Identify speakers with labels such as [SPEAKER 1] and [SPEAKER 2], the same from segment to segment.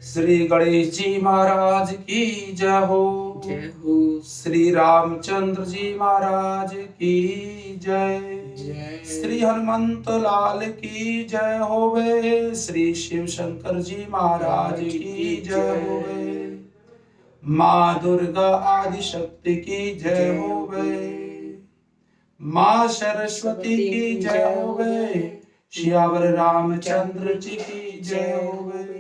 [SPEAKER 1] श्री गणेश जी महाराज की जय हो।
[SPEAKER 2] जय हो।
[SPEAKER 1] श्री रामचंद्र जी महाराज की जय।
[SPEAKER 2] जय।
[SPEAKER 1] श्री हनुमंत लाल की जय होवे। श्री शिव शंकर जी महाराज की जय होवे। माँ दुर्गा आदि शक्ति की जय होवे। माँ सरस्वती की जय होवे। सियावर रामचंद्र जी की जय होवे।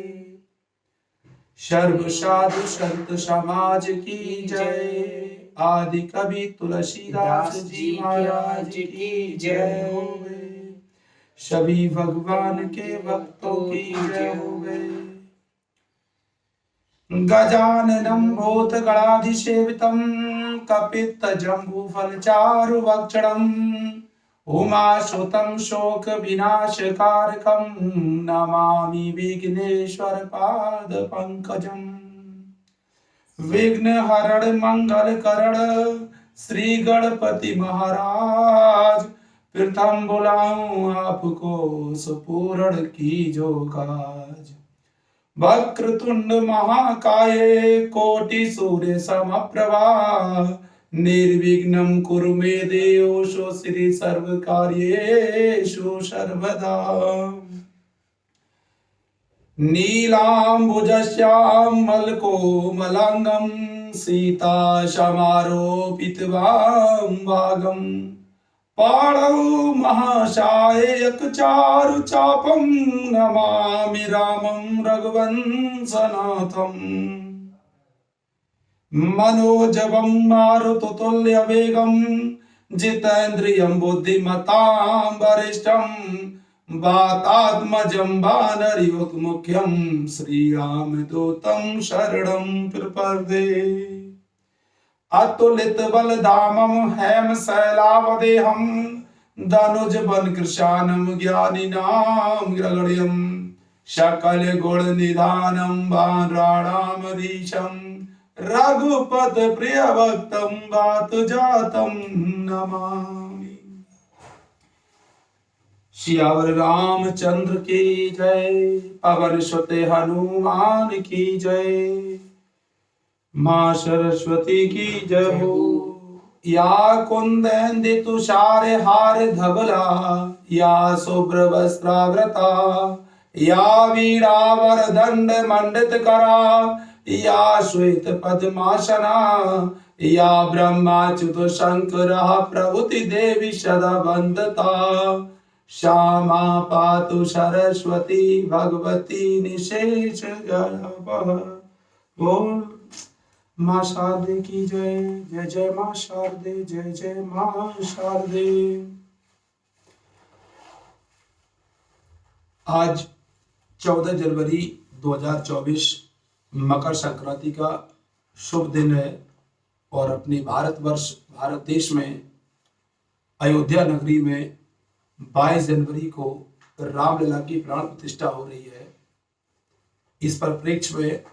[SPEAKER 1] सर्व साधु संत समाज की जय। आदि कवि तुलसीदास जी महाराज की जय होवे। सभी भगवान के भक्तों की जय होवे। गजाननं भूतगणाधिसेवितं कपित्थजम्बूफलचारुभक्षणम् उमासुतं शोकविनाशकारकं नमामि विघ्नेश्वरपादपङ्कजम्। विघ्नहरण मंगलकरण श्री गणपति महाराज, प्रथम बुलाऊं आपको सुपूर्ण कीजो काज। वक्रतुंड महाकाय कोटि सूर्य समप्रभा, निर्विघ्नं कुरु मे देव शो श्री सर्व कार्येषु सर्वदा। नीलाम्बुजश्यामलकोमलाङ्गं सीता समारोपितवां पाणौ महाशायकचारुचापं नमामि रामं रघुवंशनाथम्। मनोजवं मारुततुल्यवेगं जितेन्द्रियं बुद्धिमतां वरिष्ठं वातात्मजं वानरयूथमुख्यं श्रीरामदूतं शरणं प्रपद्ये। अतुलितबलधामं हेमशैलावदेहं दनुजवनकृशानं ज्ञानिनां ग्रगण्यं सकलगुणनिधानं वानराणामधीशं रघुपतप्रियभक्तं वातजातं नमामि। सियावर रामचंद्र की जय। पवन सुत हनुमान की जय। माँ सरस्वती की जय हो। या कुंदेन्दु तुषार हार धवला, या शुभ्र वस्त्रावृता, या वीणावर दंड मंडित करा, या श्वेत पद्मासना, या ब्रह्माच्युत शंकर प्रभुति देवी सदा वंदता। श्यामा पातु सरस्वती भगवती निशेष बोल। माँ शारदे की जय। जय जय माँ शारदे, जय जय माँ शारदे। आज 14 जनवरी 2024 मकर संक्रांति का शुभ दिन है और अपने भारत देश में अयोध्या नगरी में 22 जनवरी को रामलला की प्राण प्रतिष्ठा हो रही है। इस परिप्रेक्ष्य में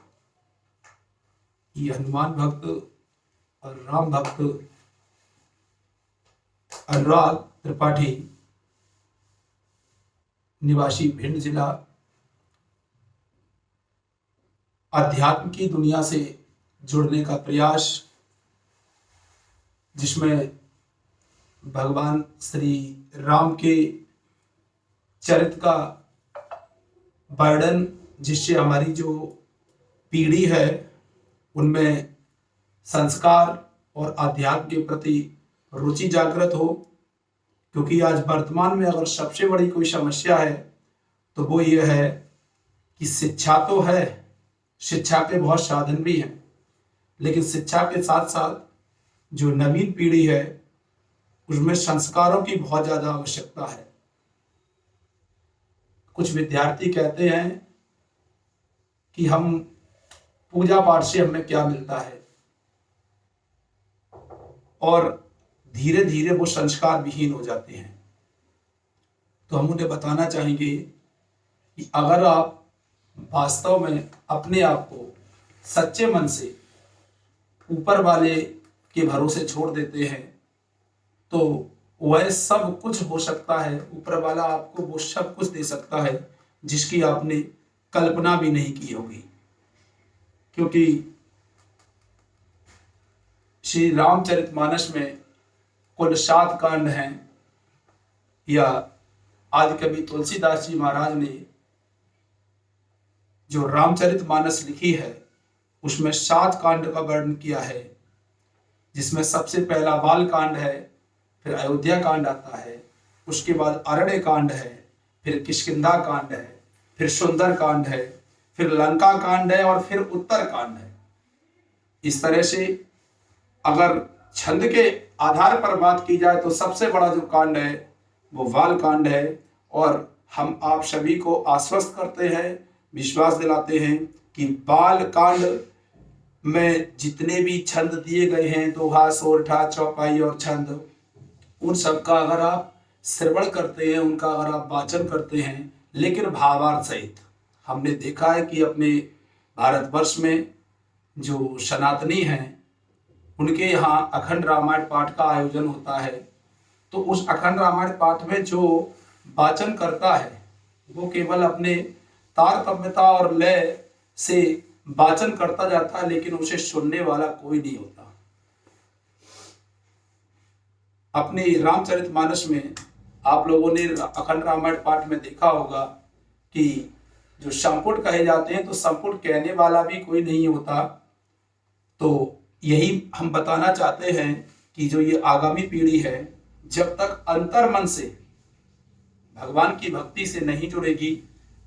[SPEAKER 1] ये हनुमान भक्त और राम भक्त अनुराग त्रिपाठी निवासी भिंड जिला अध्यात्म की दुनिया से जुड़ने का प्रयास, जिसमें भगवान श्री राम के चरित्र का वर्णन, जिससे हमारी जो पीढ़ी है उनमें संस्कार और आध्यात्म के प्रति रुचि जागृत हो। क्योंकि आज वर्तमान में अगर सबसे बड़ी कोई समस्या है तो वो ये है कि शिक्षा तो है, शिक्षा के बहुत साधन भी हैं, लेकिन शिक्षा के साथ साथ जो नवीन पीढ़ी है उसमें संस्कारों की बहुत ज्यादा आवश्यकता है। कुछ विद्यार्थी कहते हैं कि हम पूजा पाठ से हमें क्या मिलता है, और धीरे धीरे वो संस्कार विहीन हो जाते हैं। तो हम उन्हें बताना चाहेंगे कि अगर आप वास्तव में अपने आप को सच्चे मन से ऊपर वाले के भरोसे छोड़ देते हैं तो वह सब कुछ हो सकता है। ऊपर वाला आपको वो सब कुछ दे सकता है जिसकी आपने कल्पना भी नहीं की होगी। क्योंकि श्री रामचरितमानस में कुल 7 कांड हैं, या आदि कवि तुलसीदास जी महाराज ने जो रामचरितमानस लिखी है उसमें 7 कांड का वर्णन किया है, जिसमें सबसे पहला बाल कांड है, फिर अयोध्या कांड आता है, उसके बाद अरण्य कांड है, फिर किष्किंधा कांड है, फिर सुंदर कांड है, फिर लंका कांड है और फिर उत्तर कांड है। इस तरह से अगर छंद के आधार पर बात की जाए तो सबसे बड़ा जो कांड है वो बाल कांड है। और हम आप सभी को आश्वस्त करते हैं, विश्वास दिलाते हैं कि बाल कांड में जितने भी छंद दिए गए हैं, दोहा, सोरठा, चौपाई और छंद, उन सब का अगर आप श्रवण करते हैं, उनका अगर आप वाचन करते हैं, लेकिन भावार्थ सहित। हमने देखा है कि अपने भारतवर्ष में जो सनातनी हैं उनके यहाँ अखंड रामायण पाठ का आयोजन होता है, तो उस अखंड रामायण पाठ में जो वाचन करता है वो केवल अपने तारतम्यता और लय से वाचन करता जाता है, लेकिन उसे सुनने वाला कोई नहीं होता। अपने रामचरितमानस में आप लोगों ने अखंड रामायण पाठ में देखा होगा कि जो संपुट कहे जाते हैं तो संपुट कहने वाला भी कोई नहीं होता। तो यही हम बताना चाहते हैं कि जो ये आगामी पीढ़ी है, जब तक अंतर्मन से भगवान की भक्ति से नहीं जुड़ेगी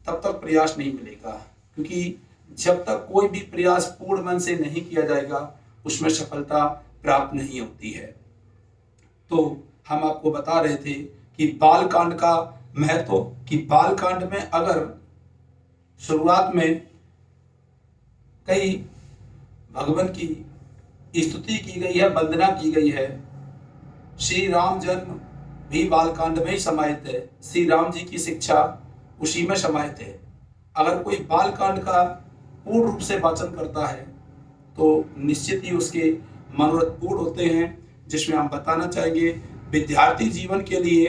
[SPEAKER 1] तब तक प्रयास नहीं मिलेगा, क्योंकि जब तक कोई भी प्रयास पूर्ण मन से नहीं किया जाएगा उसमें सफलता प्राप्त नहीं होती है। तो हम आपको बता रहे थे कि बाल कांड का महत्व, कि बाल कांड में अगर शुरुआत में कई भगवान की स्तुति की गई है, वंदना की गई है। श्री राम जन्म भी बाल कांड में ही समाहित है, श्री राम जी की शिक्षा उसी में समाहित है। अगर कोई बाल कांड का पूर्ण रूप से वाचन करता है तो निश्चित ही उसके मनोरथ पूर्ण होते हैं, जिसमें हम बताना चाहेंगे विद्यार्थी जीवन के लिए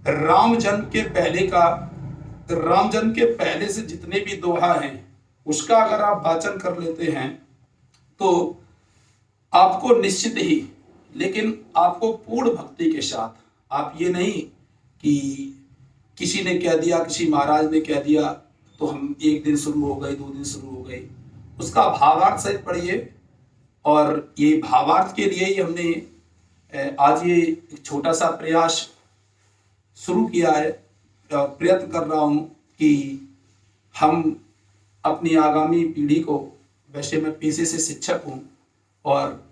[SPEAKER 1] राम जन्म के पहले से जितने भी दोहा हैं उसका अगर आप वाचन कर लेते हैं तो आपको निश्चित ही, लेकिन आपको पूर्ण भक्ति के साथ, आप ये नहीं कि किसी ने कह दिया, किसी महाराज ने कह दिया तो हम 1 दिन शुरू हो गए, 2 दिन शुरू हो गए, उसका भावार्थ सहित पढ़िए। और ये भावार्थ के लिए ही हमने आज ये एक छोटा सा प्रयास शुरू किया है, प्रयत्न कर रहा हूँ कि हम अपनी आगामी पीढ़ी को, वैसे मैं पेशे से शिक्षक हूँ और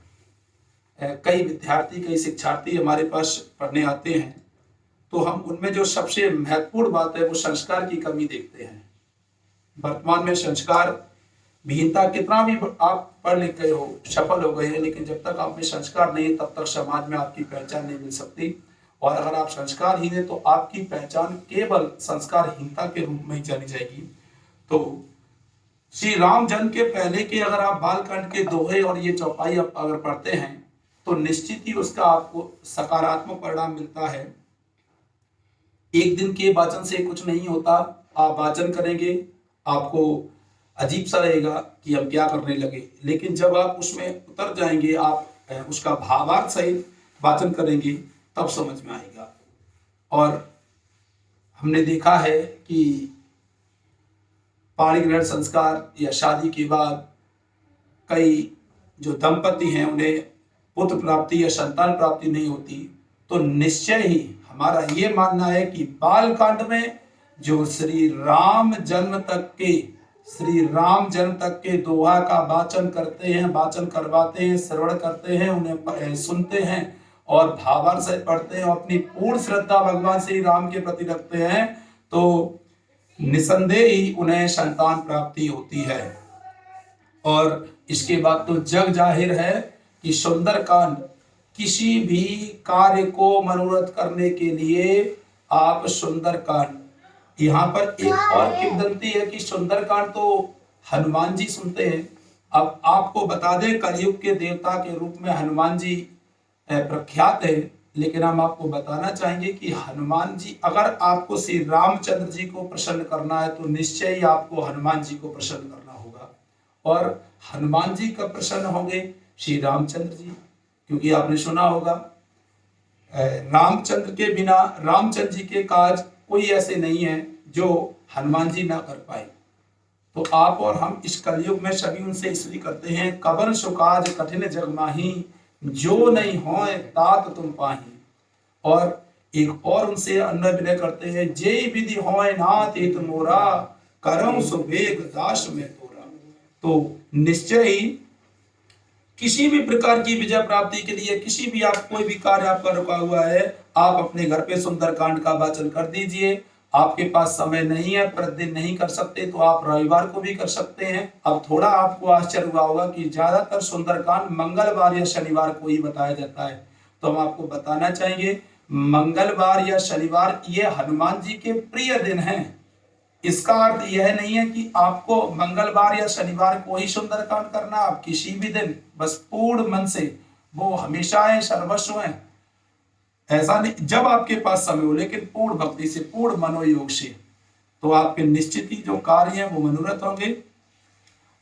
[SPEAKER 1] कई विद्यार्थी, कई शिक्षार्थी हमारे पास पढ़ने आते हैं, तो हम उनमें जो सबसे महत्वपूर्ण बात है वो संस्कार की कमी देखते हैं। वर्तमान में संस्कार विहीनता, कितना भी आप पढ़ लिख गए हो, सफल हो गए हैं, लेकिन जब तक आप में संस्कार नहीं है तब तक समाज में आपकी पहचान नहीं मिल सकती। और अगर आप संस्कारहीन है तो आपकी पहचान केवल संस्कारहीनता के रूप में ही जानी जाएगी। तो श्री राम जन्म के पहले के अगर आप बालकांड के दोहे और ये चौपाई अगर पढ़ते हैं तो निश्चित ही उसका आपको सकारात्मक परिणाम मिलता है। एक दिन के वाचन से कुछ नहीं होता, आप वाचन करेंगे, आपको अजीब सा रहेगा कि हम क्या करने लगे, लेकिन जब आप उसमें उतर जाएंगे, आप उसका भावार्थ सहित वाचन करेंगे तब समझ में आएगा। और हमने देखा है कि पाणी ग्रहण संस्कार या शादी के बाद कई जो दंपति हैं उन्हें पुत्र प्राप्ति या संतान प्राप्ति नहीं होती, तो निश्चय ही हमारा ये मानना है कि बाल कांड में जो श्री राम जन्म तक के दोहा का वाचन करते हैं, वाचन करवाते हैं, श्रवण करते हैं, उन्हें सुनते हैं और भावार्थ से पढ़ते हैं और अपनी पूर्ण श्रद्धा भगवान श्री राम के प्रति रखते हैं, तो निसंदेह ही उन्हें संतान प्राप्ति होती है। और इसके बाद तो जग जाहिर है कि सुंदरकांड, किसी भी कार्य को मनोरथ करने के लिए आप सुंदरकांड, यहाँ पर एक और किंवदंती है कि सुंदरकांड तो हनुमान जी सुनते हैं। अब आपको बता दें, कलयुग के देवता के रूप में हनुमान जी प्रख्यात है, लेकिन हम आपको बताना चाहेंगे कि हनुमान जी, अगर आपको श्री रामचंद्र जी को प्रसन्न करना है तो निश्चय ही आपको हनुमान जी को प्रसन्न करना होगा। और हनुमान जी कब प्रसन्न होंगे? श्री रामचंद्र जी, क्योंकि आपने सुना होगा रामचंद्र के बिना, रामचंद्र जी के काज कोई ऐसे नहीं है जो हनुमान जी ना कर पाए। तो आप और हम इस कलयुग में सभी उनसे स्तुति करते हैं, कवन सुकाज कठिन जग माही, जो नहीं होए तात तुम पाही। और एक और उनसे अन्वय विनय करते हैं, जय विधि होए नाथ हित मोरा, करम सुबेग दास में तोरा। तो निश्चय ही किसी भी प्रकार की विजय प्राप्ति के लिए, किसी भी आप कोई भी कार्य आपका रुका हुआ है, आप अपने घर पे सुंदरकांड का वाचन कर दीजिए। आपके पास समय नहीं है, प्रतिदिन नहीं कर सकते, तो आप रविवार को भी कर सकते हैं। अब थोड़ा आपको आश्चर्य हुआ होगा कि ज्यादातर सुंदरकांड मंगलवार या शनिवार को ही बताया जाता है। तो हम आपको बताना चाहेंगे, मंगलवार या शनिवार ये हनुमान जी के प्रिय दिन हैं। इसका अर्थ यह नहीं है कि आपको मंगलवार या शनिवार को ही सुंदरकांड करना, आप किसी भी दिन बस पूर्ण मन से, वो हमेशा है, सर्वस्व है, ऐसा नहीं, जब आपके पास समय हो, लेकिन पूर्ण भक्ति से, पूर्ण मनोयोग से, तो आपके निश्चित ही जो कार्य हैं वो मनोरथ होंगे।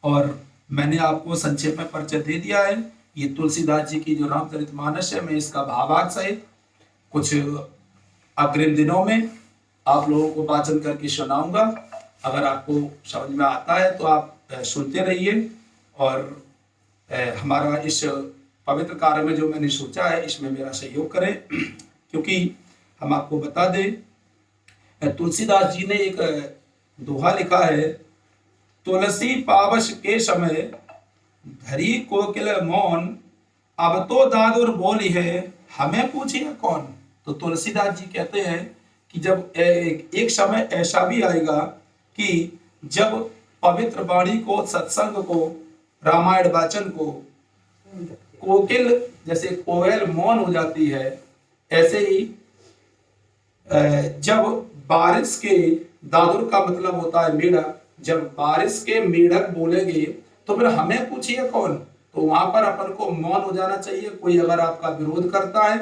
[SPEAKER 1] और मैंने आपको संक्षेप में परिचय दे दिया है। ये तुलसीदास जी की जो रामचरितमानस है, मैं इसका भावार्थ सहित कुछ अग्रिम दिनों में आप लोगों को वाचन करके सुनाऊंगा। अगर आपको समझ में आता है तो आप सुनते रहिए, और हमारा इस पवित्र कार्य में जो मैंने सोचा है इसमें मेरा सहयोग करें। क्योंकि हम आपको बता दें, तुलसीदास जी ने एक दोहा लिखा है, तुलसी पावस के समय धरी कोकिल मौन, अब तो दादुर बोली है हमें पूछिए कौन। तो तुलसीदास जी कहते हैं कि जब एक समय ऐसा भी आएगा कि जब पवित्र वाणी को, सत्संग को, रामायण वाचन को कोकिल, जैसे कोयल मौन हो जाती है, ऐसे ही जब बारिश के, दादुर का मतलब होता है मेढक, जब बारिश के मेढक बोलेंगे तो फिर हमें पूछिए कौन। तो वहां पर अपन को मौन हो जाना चाहिए। कोई अगर आपका विरोध करता है,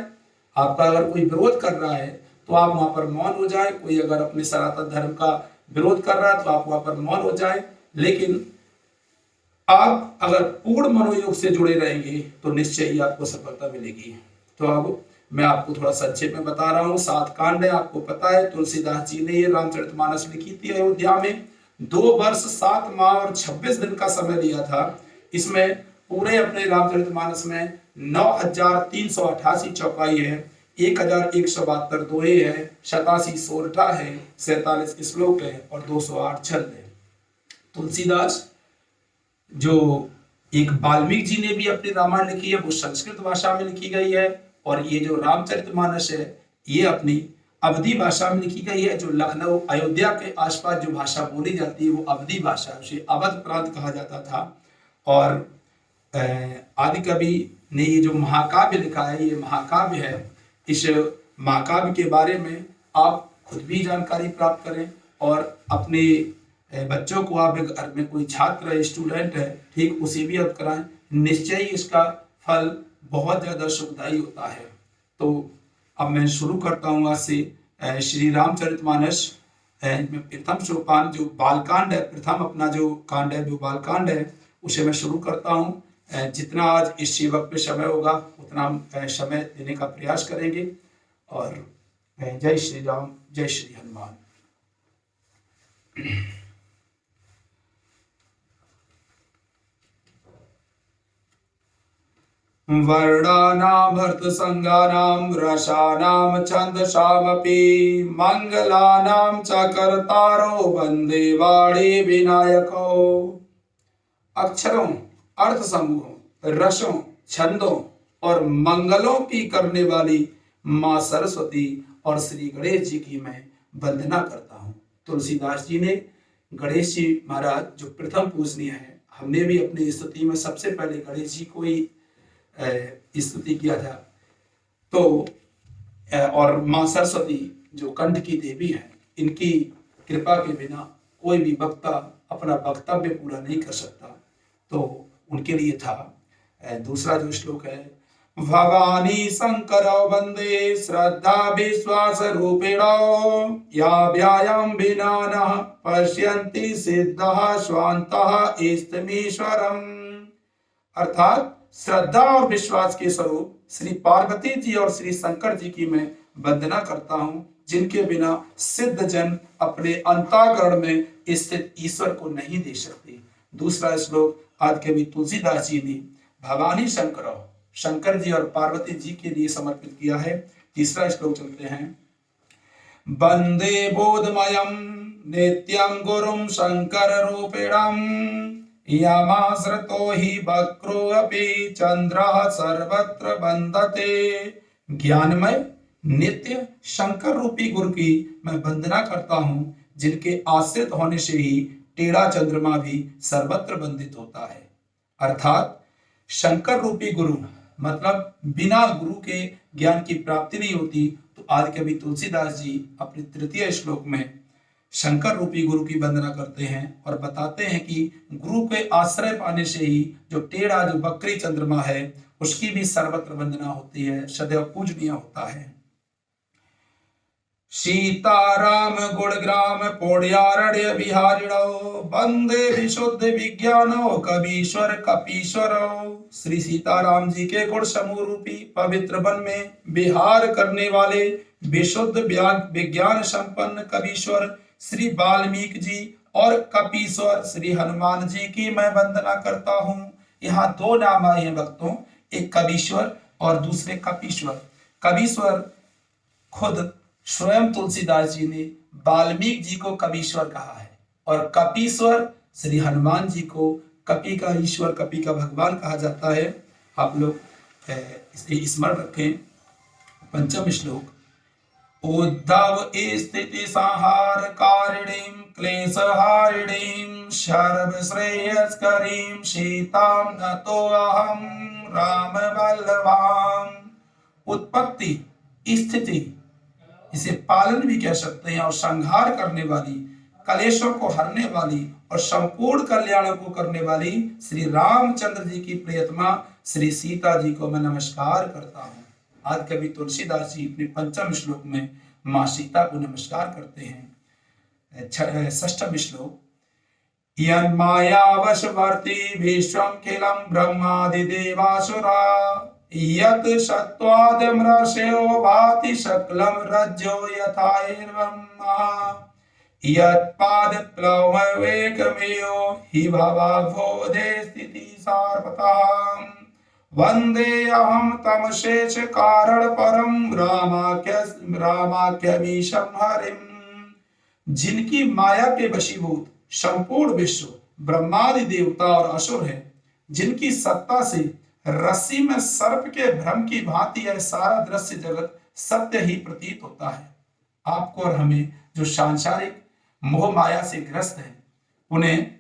[SPEAKER 1] आपका अगर कोई विरोध कर रहा है तो आप वहां पर मौन हो जाए। कोई अगर अपने सनातन धर्म का विरोध कर रहा है तो आप वहां पर मौन हो जाए। लेकिन आप अगर पूर्ण मनोयोग से जुड़े रहेंगे तो निश्चय ही आपको सफलता मिलेगी। तो अब मैं आपको थोड़ा संक्षेप में बता रहा हूँ। 7 कांड है, आपको पता है तुलसीदास जी ने ये रामचरितमानस लिखी थी अयोध्या में। 2 वर्ष 7 माह और 26 दिन का समय लिया था। इसमें पूरे अपने रामचरितमानस में 9388 चौपाई है, 1172 दोहे है, 87 सोरठा है, 47 श्लोक है और 208 छंद है। तुलसीदास जो एक वाल्मीकि जी ने भी अपनी रामायण लिखी है, वो संस्कृत भाषा में लिखी गई है, और ये जो रामचरितमानस है ये अपनी अवधी भाषा में लिखी गई है। जो लखनऊ अयोध्या के आसपास जो भाषा बोली जाती है वो अवधी भाषा है, उसे अवध प्रांत कहा जाता था। और आदि कवि ने ये जो महाकाव्य लिखा है, ये महाकाव्य है। इस महाकाव्य के बारे में आप खुद भी जानकारी प्राप्त करें, और अपने बच्चों को, आप घर में कोई छात्र है, स्टूडेंट है, ठीक उसे भी अवगत कराएं। निश्चय ही इसका फल बहुत ज्यादा सुखदायी होता है। तो अब मैं शुरू करता हूँ आज से श्री रामचरितमानस। प्रथम सोपान जो बालकांड है, प्रथम अपना जो कांड है, जो बालकांड है, उसे मैं शुरू करता हूँ। जितना आज इस सेवक पे समय होगा उतना हम समय देने का प्रयास करेंगे। और जय श्री राम, जय श्री हनुमान। वर्णानां भर्तसंगानां रसानां छन्दसामपि मंगलानां च कर्तारो वन्दे वाणी विनायको। अक्षरों, अर्थ समूहों, रसों, छंदों और मंगलों की करने वाली माँ सरस्वती और श्री गणेश जी की मैं वंदना करता हूँ। तुलसीदास जी ने गणेश जी महाराज जो प्रथम पूजनीय है, हमने भी अपनी स्तुति में सबसे पहले गणेश जी को ही स्तुति किया था। तो और माँ सरस्वती जो कंठ की देवी है, इनकी कृपा के बिना कोई भी वक्ता अपना वक्तव्य पूरा नहीं कर सकता। तो उनके लिए था दूसरा जो श्लोक है, भवानी शंकरौ वंदे श्रद्धा विश्वास रूपिणौ याभ्यां विना न पश्यन्ति सिद्धः स्वान्तः इष्टमीश्वरम्। अर्थात श्रद्धा और विश्वास के स्वरूप श्री पार्वती जी और श्री शंकर जी की मैं वंदना करता हूं, जिनके बिना सिद्ध जन अपने अंतःकरण में स्थित ईश्वर को नहीं देख सकते। दूसरा श्लोक आदि कवि तुलसीदास जी ने भवानी शंकर, शंकर जी और पार्वती जी के लिए समर्पित किया है। तीसरा श्लोक चलते हैं। वंदे बोधमयं नित्यं गुरुं शंकर रूपिणं यमाश्रितो हि वक्रो अपि चंद्रः सर्वत्र वंदते। ज्ञानमय नित्य शंकर रूपी गुरु की मैं वंदना करता हूं, जिनके आश्रित होने से ही टेढ़ा चंद्रमा भी सर्वत्र वंदित होता है। अर्थात शंकर रूपी गुरु मतलब बिना गुरु के ज्ञान की प्राप्ति नहीं होती। तो आदि कवि तुलसीदास जी अपने तृतीय श्लोक में शंकर रूपी गुरु की वंदना करते हैं और बताते हैं कि गुरु के आश्रय पाने से ही जो टेढ़ा जो बकरी चंद्रमा है उसकी भी सर्वत्र वंदना होती है, सदैव पूजनीय होता है। सीताराम गुणग्राम पौड़्यारण्य विहारिणो वंदे विशुद्ध विज्ञानो कवीश्वर कपीश्वरो। श्री सीताराम जी के गुण समूह रूपी पवित्र वन में विहार करने वाले विशुद्ध विज्ञान संपन्न कवीश्वर श्री वाल्मीकि जी और कपीश्वर श्री हनुमान जी की मैं वंदना करता हूँ। यहाँ दो नाम आए हैं भक्तों, एक कवीश्वर और दूसरे कपीश्वर। कवीश्वर खुद स्वयं तुलसीदास जी ने वाल्मीकि जी को कवीश्वर कहा है और कपीश्वर श्री हनुमान जी को कपी का ईश्वर, कपी का भगवान कहा जाता है। आप लोग इसे स्मरण रखें। पंचम श्लोक। उद्धव स्थिति संहार कारिणीं क्लेशहारिणीं सर्वश्रेयस्करीं सीतां नतोऽहं राम वल्लभाम्। उत्पत्ति, स्थिति, इसे पालन भी कह सकते हैं, और संहार करने वाली, कलेशों को हरने वाली और संपूर्ण कल्याणों को करने वाली श्री रामचंद्र जी की प्रियतमा श्री सीता जी को मैं नमस्कार करता हूँ। आज कवि तुलसीदास जी अपने पंचम श्लोक में माँ सीता को नमस्कार करते हैं। षष्ठम श्लोक। यन्मायावशवर्ती विश्वमखिलं ब्रह्मादिदेवासुरा यत् सत्त्वादमृषयो भाति सकलं रज्जो यथा ब्रह्मा यत्पादप्लवमेकमेव हि भवाभोधे स्थिति सार्वताम्। वंदे अहं तम शेष कारण परम रामाख्यमीशं हरिम्। जिनकी माया के वशीभूत संपूर्ण विश्व ब्रह्मादि देवता और असुर है, जिनकी सत्ता से रस्सी में सर्प के भ्रम की भांति यह सारा दृश्य जगत सत्य ही प्रतीत होता है। आपको और हमें जो सांसारिक मोह माया से ग्रस्त है, उन्हें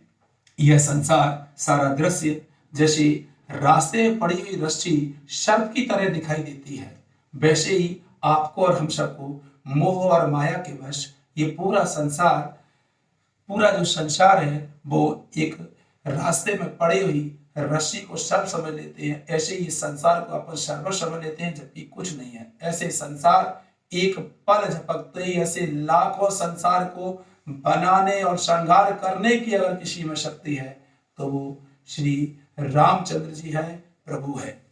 [SPEAKER 1] यह संसार सारा दृश्य जैसे रास्ते में पड़ी हुई रस्सी सर्प की तरह दिखाई देती है, वैसे ही आपको और हम सबको मोह और माया के वश ये पूरा संसार, पूरा जो संसार है वो एक रास्ते में पड़ी हुई रस्सी को सर्प समझ लेते हैं। ऐसे ही संसार को अपन सर्व समझ लेते हैं, जबकि कुछ नहीं है। ऐसे संसार एक पल झपकते ही ऐसे लाखों संसार को बनाने और संहार करने की अगर किसी में शक्ति है तो वो श्री रामचंद्र जी है, प्रभु है,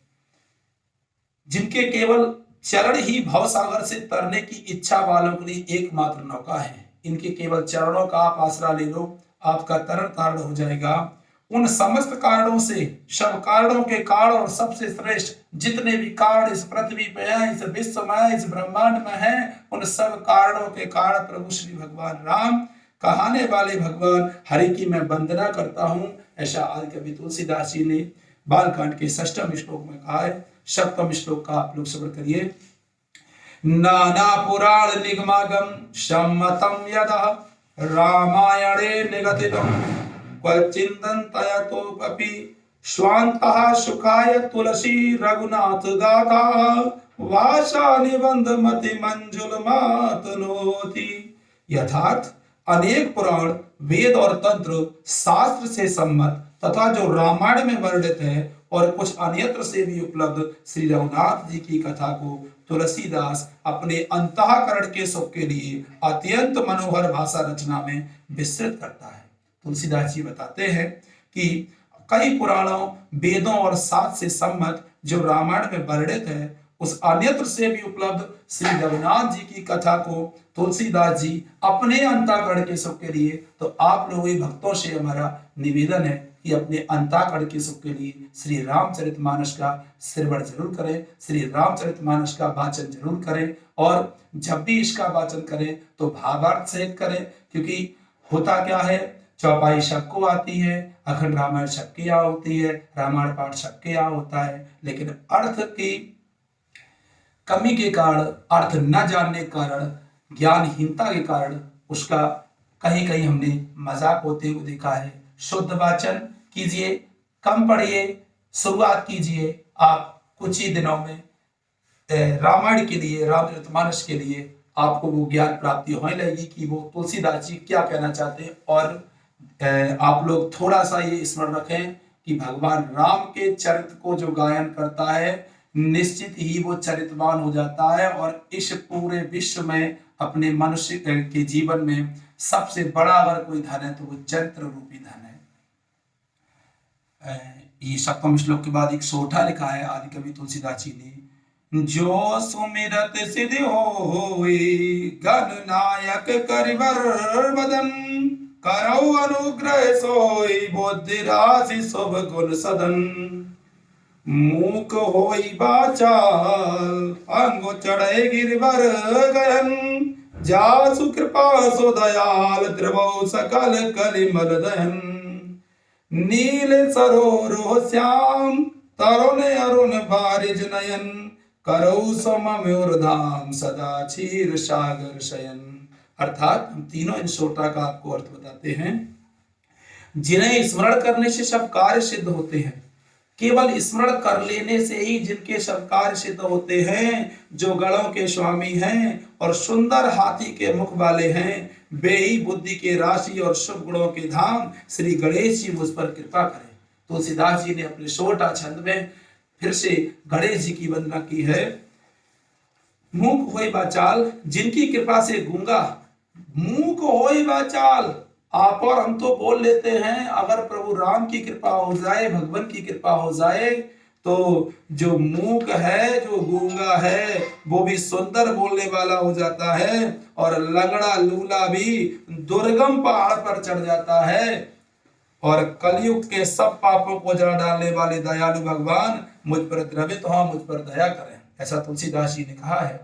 [SPEAKER 1] जिनके केवल चरण ही भवसागर से तरने की इच्छा वालों के लिए एकमात्र नौका है। इनके केवल चरणों का आप आसरा ले लो, आपका तरण तारण हो जाएगा। उन समस्त कारणों से, सब कारणों के कारण और सबसे श्रेष्ठ जितने भी कारण इस पृथ्वी पे हैं, इस विश्व में, इस ब्रह्मांड में हैं, उन सब कारणों के कारण प्रभु श्री भगवान राम, कहाने वाले भगवान हरि की मैं वंदना करता हूं। ऐसा आदि कवि तुलसीदास जी ने बालकांड के षष्ठम श्लोक में कहा है। सप्तम श्लोक का आप लोग श्रवण करिए। नाना पुराण निगमागम सम्मतम यदा रामायणे निगदितम क्वचिदन्तयतोऽपि स्वान्तः सुखाय तुलसी रघुनाथ गाथा वासा निबंध मति मंजुल मातनोति। यथार्थ अनेक पुराण, वेद और तंत्र शास्त्र से सम्मत तथा जो रामायण में वर्णित है और कुछ अन्यत्र से भी उपलब्ध श्री रघुनाथ जी की कथा को तुलसीदास अपने अंतःकरण के सुख के लिए अत्यंत मनोहर भाषा रचना में विस्तृत करता है। तुलसीदास जी बताते हैं कि कई पुराणों, वेदों और शास्त्र से सम्मत जो रामायण में वर्णित है, उस अन्यत्र से भी उपलब्ध श्री रघुनाथ जी की कथा को तुलसीदास जी अपने अंतःकरण के सुख के लिए, तो आप लोगों भक्तों से हमारा निवेदन है कि अपने अंतःकरण के सुख के लिए श्री रामचरितमानस का श्रवण जरूर करें, श्री रामचरितमानस का वाचन जरूर करें, और जब भी इसका वाचन करें तो भावार्थ सहित करें, क्योंकि होता क्या है, चौपाई सबको आती है, अखंड रामायण सबके यहाँ होती है, रामायण पाठ सबके यहाँ होता है, लेकिन अर्थ की कमी के कारण, अर्थ न जानने के कारण, ज्ञानहीनता के कारण उसका कहीं कहीं हमने मजाक होते हुए देखा है। शुद्ध वाचन कीजिए, कम पढ़िए, शुरुआत कीजिए। आप कुछ ही दिनों में रामायण के लिए, रामचरितमानस के लिए आपको वो ज्ञान प्राप्ति होने लगेगी कि वो तुलसीदास जी क्या कहना चाहते हैं। और आप लोग थोड़ा सा ये स्मरण रखें कि भगवान राम के चरित्र को जो गायन करता है, निश्चित ही वो चरित्रवान हो जाता है, और इस पूरे विश्व में अपने मनुष्य के जीवन में सबसे बड़ा अगर कोई धन है तो वो चरित्र रूपी धन है। ये सप्तम श्लोक के बाद एक सोठा लिखा है आदि कवि तुलसीदास जी ने, जो सुमिरत सिद्धि होई गणनायक करिवर बदन, करौ अनुग्रह सोई बुद्धि राशि शुभ गुण सदन, मूक होई बाचाल अंगो चढ़े गिरवर गयन, जासु कृपा सो दयाल द्रवौ सकल कलिमल दहन, नील सरोरो श्याम तरुण अरुण बारिज नयन, करौ समम्युर्धाम सदा क्षीर सागर शयन। अर्थात हम तीनों इन सोटा का आपको अर्थ बताते हैं। जिन्हें स्मरण करने से सब कार्य सिद्ध होते हैं, केवल स्मरण कर लेने से ही जिनके सब कार्य सिद्ध होते हैं, जो गणों के स्वामी हैं और सुंदर हाथी के मुख वाले हैं, वे ही बुद्धि के राशि और शुभ गुणों के धाम श्री गणेश जी मुझ पर कृपा करें। तुलसीदास जी ने अपने सोटा छंद में फिर से गणेश जी की वंदना की है। मूक होई बाचाल, जिनकी कृपा से गूंगा, मूक होई बाचाल, आप और हम तो बोल लेते हैं, अगर प्रभु राम की कृपा हो जाए, भगवान की कृपा हो जाए, तो जो मूक है, जो गूंगा है, वो भी सुंदर बोलने वाला हो जाता है, और लंगड़ा लूला भी दुर्गम पहाड़ पर चढ़ जाता है, और कलयुग के सब पापों को जला डालने वाले दयालु भगवान मुझ पर द्रवित हो, मुझ पर दया करें, ऐसा तुलसीदास जी ने कहा है।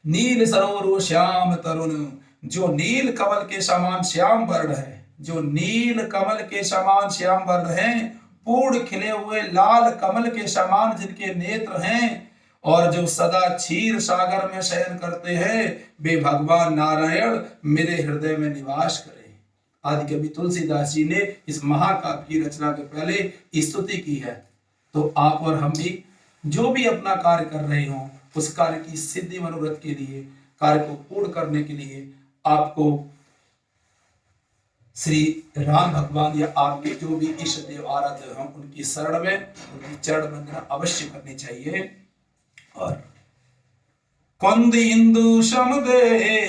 [SPEAKER 1] नील सरोवर श्याम तरुण, जो नील कमल के समान श्याम वर्ण है, जो नील कमल के समान श्याम वर्ण है, पूर्ण खिले हुए लाल कमल के समान जिनके नेत्र हैं, और जो सदा क्षीर सागर में शयन करते हैं, वे भगवान नारायण मेरे हृदय में निवास करें। आदि कवि तुलसीदास जी ने इस महाकाव्य की रचना के पहले स्तुति की है। तो आप और हम भी जो भी अपना कार्य कर रहे हो, उस कार्य की सिद्धि मनोरथ के लिए, कार्य को पूर्ण करने के लिए आपको श्री राम भगवान या आपके जो भी इष्ट देव आराध्य हैं, उनकी शरण में उनकी चरण वंदना अवश्य करनी चाहिए। और कुंद इंदु समुदे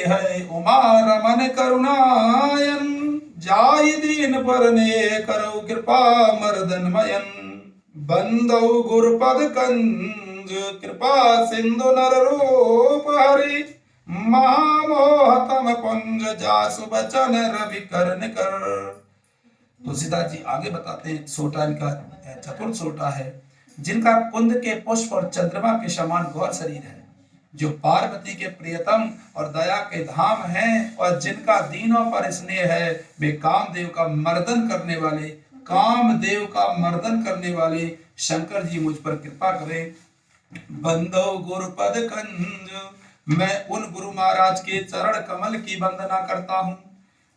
[SPEAKER 1] है उमा रमन करुणायन, जाय दीन परने करो कृपा मर्दन मयन, बंदौ गुरुपद कंज कृपा सिंधु नर रूप हरि, महामोहतम पुंज जासु बचन रवि कर्ण कर। तुलसीदास जी आगे बताते हैं, सोटा इनका चतुर्थ सोटा है, जिनका कुंद के पुष्प और चंद्रमा के समान गौर शरीर है, जो पार्वती के प्रियतम और दया के धाम हैं, और जिनका दीनों पर स्नेह है, वे कामदेव का मर्दन करने वाले, कामदेव का मर्दन करने वाले शंकर जी मुझ पर कृपा करें। बंदो गुरुपद कंज, मैं उन गुरु महाराज के चरण कमल की वंदना करता हूँ,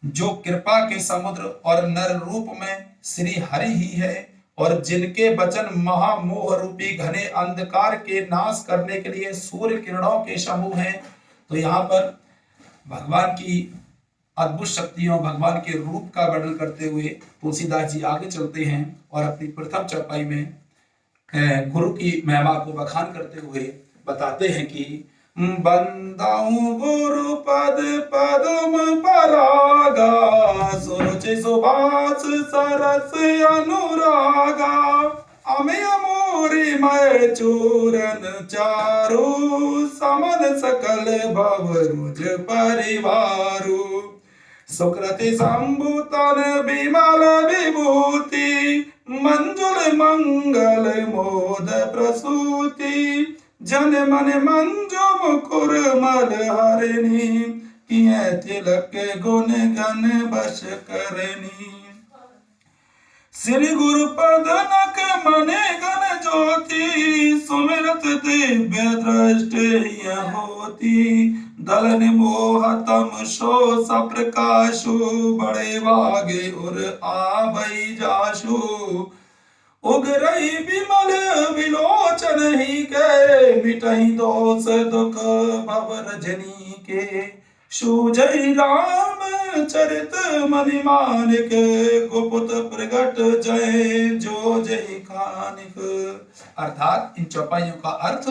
[SPEAKER 1] जो कृपा के समुद्र और नर रूप में श्री हरि ही है, और जिनके वचन महामोह रूपी घने अंधकार के नाश करने के लिए सूर्य किरणों के समूह हैं। तो यहाँ पर भगवान की अद्भुत शक्तियों, भगवान के रूप का वर्णन करते हुए तुलसीदास जी आगे चलते हैं और अपनी प्रथम चौपाई में गुरु की महिमा को बखान करते हुए बताते हैं कि बंदाऊं गुरु पद पद्म परागा, सुरुचि सुभाष सरस अनुरागा, अमे अमोरी मय चूरन चारु, समन सकल भव रुज परिवारु, सुकृति संभूतन विमल विभूति, मंजुल मंगल मोद प्रसूति, जन मन मंजु मुकुर मल हरिणी, किए तिलक गुण गण बश करनी, श्री गुरु पदनक मने गण ज्योति, सुमिरत दिव्य दृष्टि होती, दलन मोहतम शो सप्रकाशु, बड़े भागे उर आभई जाशु, उगरई विमल विलोचन ही के, मिटहि दोष दुख भव रजनी के, सूझई राम चरित मनि मानिक, गुप्त प्रगट जय जो जय खानिक। अर्थात इन चौपाइयों का अर्थ,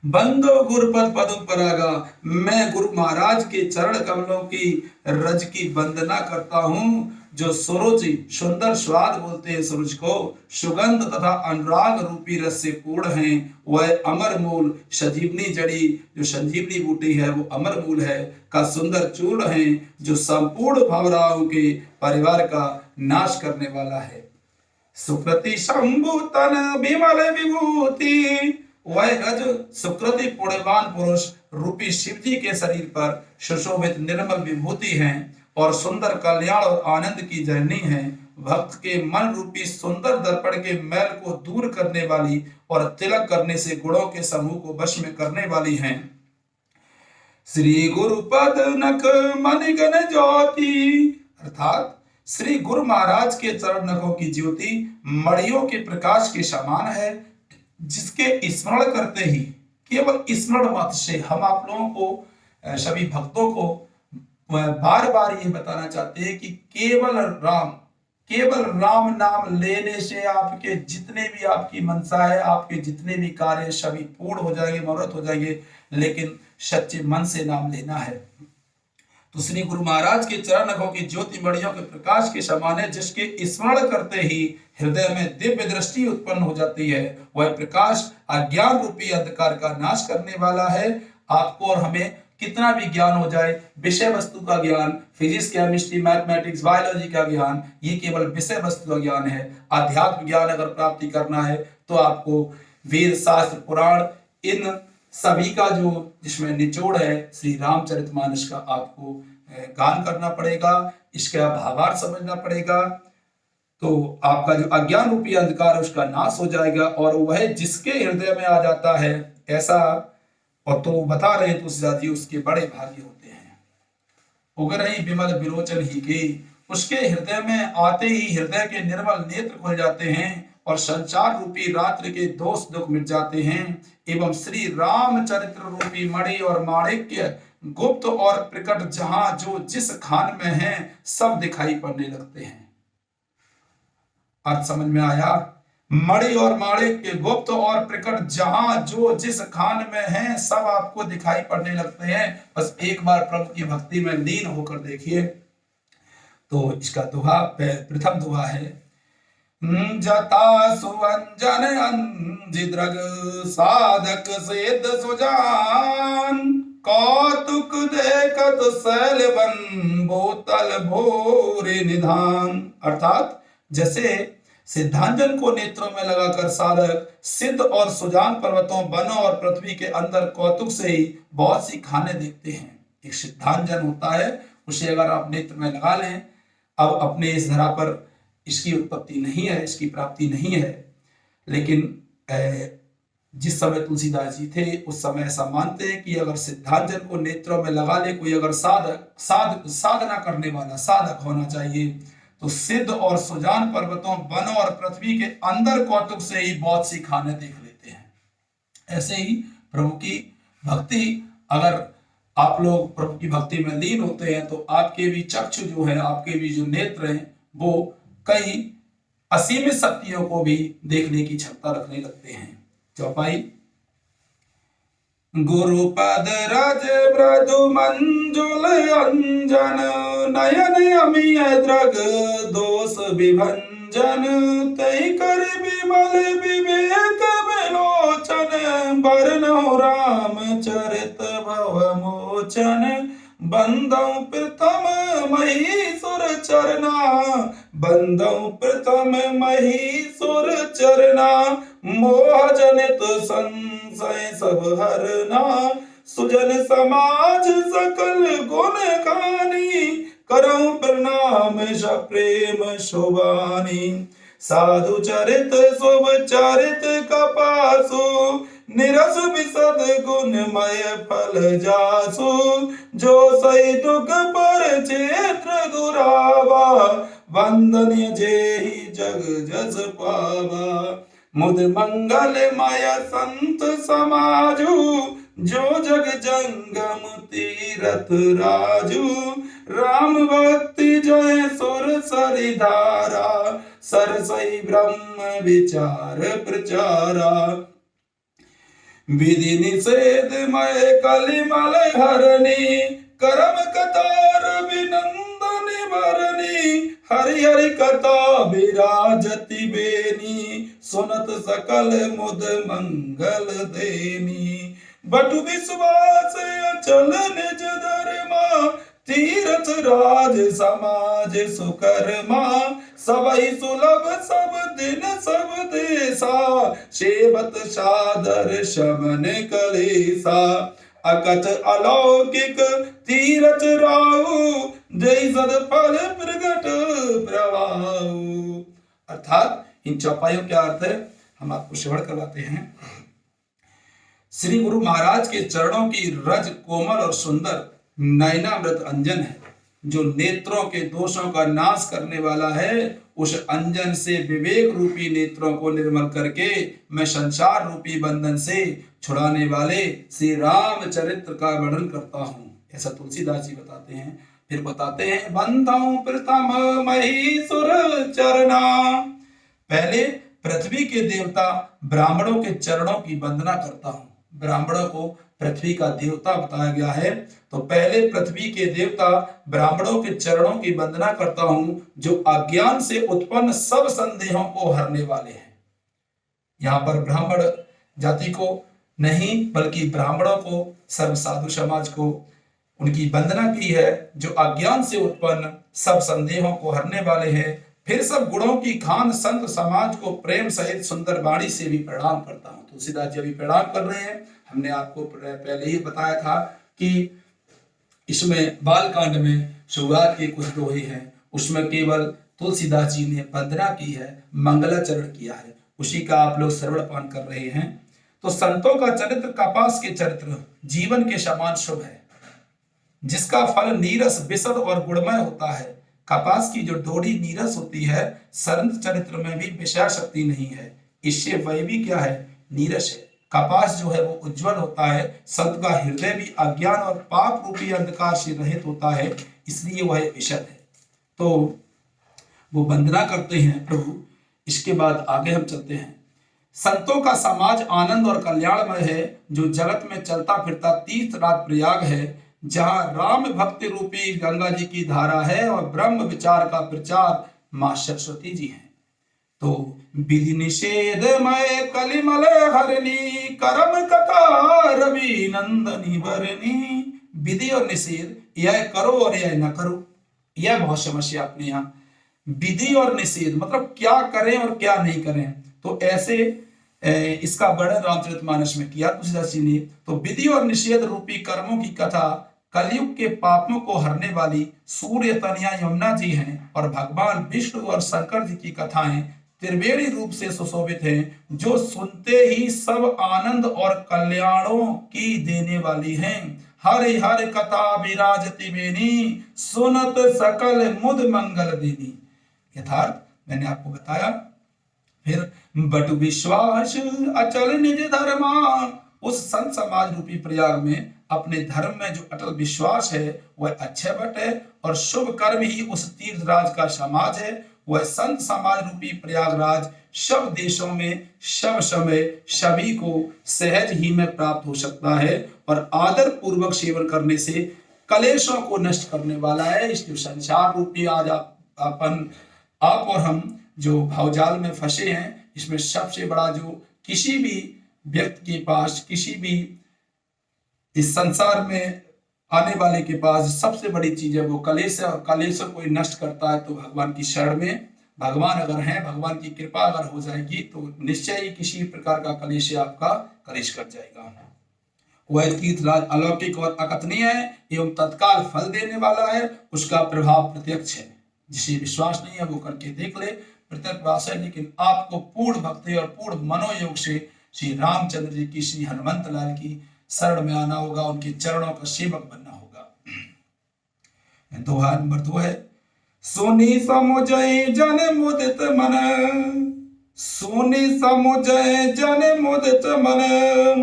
[SPEAKER 1] बंदो गुरुपद पद्म परागा, मैं गुरु महाराज के चरण कमलों की रज की वंदना करता हूँ, जो सुरुचि सुंदर स्वाद बोलते हैं सूरज को, सुगंध तथा अनुराग रूपी रस से पूर्ण हैं, वह अमर मूल संजीवनी जड़ी, जो संजीवनी बूटी है वो अमर मूल है, का सुंदर चूर्ण है, जो संपूर्ण भावराओं के परिवार का नाश करने वाला है। सुकृति संभूतन विमल विभूति, वह रज सुकृति पुण्यवान पुरुष रूपी शिव जी के शरीर पर सुशोभित निर्मल विभूति है, और सुंदर कल्याण और आनंद की जननी है, भक्त के मन रूपी सुंदर दर्पण के मैल को दूर करने वाली, और तिलक करने से गुणों के समूह को वश में करने वाली हैं। श्री गुरु पद नख मन गण ज्योति, अर्थात श्री गुरु महाराज के चरण नखों की ज्योति मणियों के प्रकाश के समान है, जिसके स्मरण करते ही, केवल स्मरण मात्र से हम आप लोगों को, सभी भक्तों को बार बार ये बताना चाहते हैं कि केवल राम नाम लेने से आपके जितने भी आपकी मनसा है, आपके जितने भी कार्य सभी पूर्ण हो जाएंगे, मनोरथ हो जाएंगे, लेकिन सच्चे मन से नाम लेना है। तो श्री गुरु महाराज के चरण नखों की ज्योति मणियों के प्रकाश के समान है, जिसके स्मरण करते ही हृदय में दिव्य दृष्टि उत्पन्न हो जाती है। वह प्रकाश अज्ञान रूपी अंधकार का नाश करने वाला है। आपको और हमें कितना भी ज्ञान हो जाए, विषय वस्तु का ज्ञान, फिजिक्स, केमिस्ट्री, मैथमेटिक्स, बायोलॉजी का ज्ञान, ये केवल विषय वस्तु का ज्ञान है। आध्यात्म ज्ञान अगर प्राप्ति करना है तो आपको वेद, शास्त्र, पुराण, इन सभी का जो जिसमें निचोड़ है श्री रामचरितमानस का आपको गान करना पड़ेगा, इसका भावार्थ समझना पड़ेगा। तो आपका जो अज्ञान रूपी अंधकार है उसका नाश हो जाएगा, और वह जिसके हृदय में आ जाता है ऐसा, और तो बता रहे तुलसीदास जी, उसके बड़े भाग्य होते हैं। उगरहि विमल विलोचन ही के, उसके हृदय में आते ही हृदय के निर्मल नेत्र खुल जाते हैं, और संसार रूपी रात्रि के दोष दुख मिट जाते हैं, एवं श्री रामचरित्र रूपी मणि और माणिक्य गुप्त और प्रकट जहां जो जिस खान में है सब दिखाई पड़ने लगते हैं। अर्थ समझ में आया? मणि और माणिक्य गुप्त और प्रकट जहां जो जिस खान में है सब आपको दिखाई पड़ने लगते हैं। बस एक बार प्रभु की भक्ति में लीन होकर देखिए। तो इसका दोहा, प्रथम दोहा है, जता सुवंजन अंजिद्रग साधक सिद्ध सुजान, कौतुक देखत शैलवन बोतल भोरे निधान। अर्थात जैसे सिद्धांजन को नेत्रों में लगाकर साधक सिद्ध और सुजान पर्वतों, वनों और पृथ्वी के अंदर कौतुक से ही बहुत सी खाने देखते हैं। एक सिद्धांजन होता है, उसे अगर आप नेत्र में लगा लें, अब अपने इस धरा पर इसकी उत्पत्ति नहीं है, इसकी प्राप्ति नहीं है, लेकिन जिस समय तुलसीदास जी थे उस समय ऐसा मानते हैं कि अगर सिद्धांजन को नेत्रों में लगा ले कोई, अगर साधना करने वाला साधक होना चाहिए, तो सिद्ध और सुजान पर्वतों, वनों और पृथ्वी के अंदर कौतुक से ही बहुत सी खाने देख लेते हैं। ऐसे ही प्रभु की भक्ति, अगर आप लोग प्रभु की भक्ति में लीन होते हैं तो आपके भी चक्षु जो है, आपके भी जो नेत्र हैं, वो कई असीमित शक्तियों को भी देखने की क्षमता रखने लगते हैं। चौपाई। गुरुपद रज मृदु मंजुल अंजन, नयन अमिय द्रग दोष विभंजन, तै कर विमल विवेक विलोचन, बरनौ राम चरित भव मोचन, बंदौ प्रथम महीसुर चरना, बंदौ प्रथम महीसुर चरना, मोह जनित संशय सब हरना, सुजन समाज सकल गुण गानी, करऊं प्रणाम सप्रेम शोभानी, साधु चरित शुभ चरित कपासु, निरस विशद गुणमय फल जासु, जो सही दुख पर क्षेत्र दुरावा, वंदनीय जेहि जग जस पावा, मुद मंगलमय संत समाजु, जो जग जंगम तीरथ राजू, राम भक्ति जय सुर सरिधारा, सरसई ब्रह्म विचार प्रचारा, विधि निषेध मय कलिमल हरणी, करम कतार विनंदन भरणी, हरि हरि कथा विराजति बेनी, सुनत सकल मुद मंगल देनी, बटु विश्वास अचल निज धर्मा, तीर्थ राज समाज सुकर्मा, सबई सुलभ सब दिन सब देशा, सेवत सादर शमन कलेसा, अकथ अलौकिक तीरथ राहु, जय सदफल प्रगट प्रवाहु। अर्थात इन चौपाइयों के अर्थ हम आपको श्रवण करवाते हैं। श्री गुरु महाराज के चरणों की रज कोमल और सुंदर नयनामृत अंजन है, जो नेत्रों के दोषों का नाश करने वाला है। उस अंजन से विवेक रूपी नेत्रों को निर्मल करके मैं संसार रूपी बंधन से छुड़ाने वाले श्री राम चरित्र का वर्णन करता हूँ, ऐसा तुलसीदास जी बताते हैं। फिर बताते हैं, बंधौ प्रथम महीसुर चरना, पहले पृथ्वी के देवता ब्राह्मणों के चरणों की वंदना करता हूँ। ब्राह्मणों को पृथ्वी का देवता बताया गया है, तो पहले पृथ्वी के देवता ब्राह्मणों के चरणों की वंदना करता हूं, जो अज्ञान से उत्पन्न सब संदेहों को हरने वाले हैं। यहाँ पर ब्राह्मण जाति को नहीं, बल्कि ब्राह्मणों को, सर्व साधु समाज को उनकी वंदना की है, जो अज्ञान से उत्पन्न सब संदेहों को हरने वाले हैं। फिर सब गुणों की खान संत समाज को प्रेम सहित सुंदर वाणी से भी प्रणाम करता हूं। तुलसीदास जी अभी प्रणाम कर रहे हैं। हमने आपको पहले ही बताया था कि इसमें बालकांड में शुरुआत के कुछ दोहे हैं, उसमें केवल तुलसीदास जी ने वंदना की है, मंगलाचरण किया है, उसी का आप लोग श्रवण पान कर रहे हैं। तो संतों का चरित्र कपास के चरित्र जीवन के समान शुभ है, जिसका फल नीरस विशद और गुणमय होता है। कपास की जो डोरी नीरस होती है, संत चरित्र में भी विषय शक्ति नहीं है, इससे वह भी क्या है, नीरस है। कपास जो है वो उज्जवल होता है, संत का हृदय भी अज्ञान और पाप रूपी अंधकार से रहित होता है, इसलिए वह विशद है। तो वो वंदना करते हैं प्रभु। इसके बाद आगे हम चलते हैं। संतों का समाज आनंद और कल्याणमय है, जो जगत में चलता फिरता तीर्थ राज प्रयाग है, जहां राम भक्ति रूपी गंगा जी की धारा है और ब्रह्म विचार का प्रचार मां सरस्वती जी हैं। तो विधि निषेध मय कलिमल हरणी, करम कथा रवि नंदनी भरणी। विधि और निषेध, यह करो और यह न करो, यह बहुत समस्या अपने यहाँ। विधि और निषेध मतलब क्या करें और क्या नहीं करें, तो ऐसे इसका वर्णन रामचरितमानस में किया तुलसीदास जी ने। तो विधि और निषेध रूपी कर्मों की कथा कलयुग के पापों को हरने वाली सूर्य तनया यमुना जी हैं, और भगवान विष्णु और शंकर जी की कथाएं त्रिवेणी रूप से सुशोभित हैं, जो सुनते ही सब आनंद और कल्याणों की देने वाली हैं। हरि हरि कथा विराजति बेनी, सुनत सकल मुद मंगल देनी। यथार्थ मैंने आपको बताया। फिर बटु विश्वास अचल निज धर्मा, उस संत समाज रूपी प्रयाग में अपने धर्म में जो अटल विश्वास है वह अच्छे बट है, और शुभ कर्म ही उस तीर्थराज का समाज है। वह संत समाज रूपी प्रयागराज सब देशों में सब समय सभी को सहज ही में प्राप्त हो सकता है और आदर पूर्वक सेवन करने से कलेशों को नष्ट करने वाला है। इस जो संसार रूपी आज आप और हम जो भावजाल में फंसे हैं, इसमें सबसे बड़ा जो किसी भी व्यक्ति के पास, किसी भी इस संसार में आने वाले के पास सबसे बड़ी चीज है वो कलेश है। और कलेश कोई नष्ट करता है तो भगवान की शरण में भगवान अगर हैं, भगवान की कृपा अगर हो जाएगी तो निश्चय ही किसी प्रकार का कलेश आपका कलेश कर जाएगा। वह तीर्थराज अलौकिक और अकथनीय है एवं तत्काल फल देने वाला है, उसका प्रभाव प्रत्यक्ष है। जिसे विश्वास नहीं है वो करके देख ले, प्रत्यक्ष है। लेकिन आपको पूर्ण भक्ति और पूर्ण मनोयोग से श्री रामचंद्र जी की, श्री हनुमंत लाल की शरण में आना होगा, उनके चरणों का सेवक बनना होगा। दोहा नंबर 2 है, सोनी समुझय जन मुदित मन, सोनी समुझय जन मुदित मन,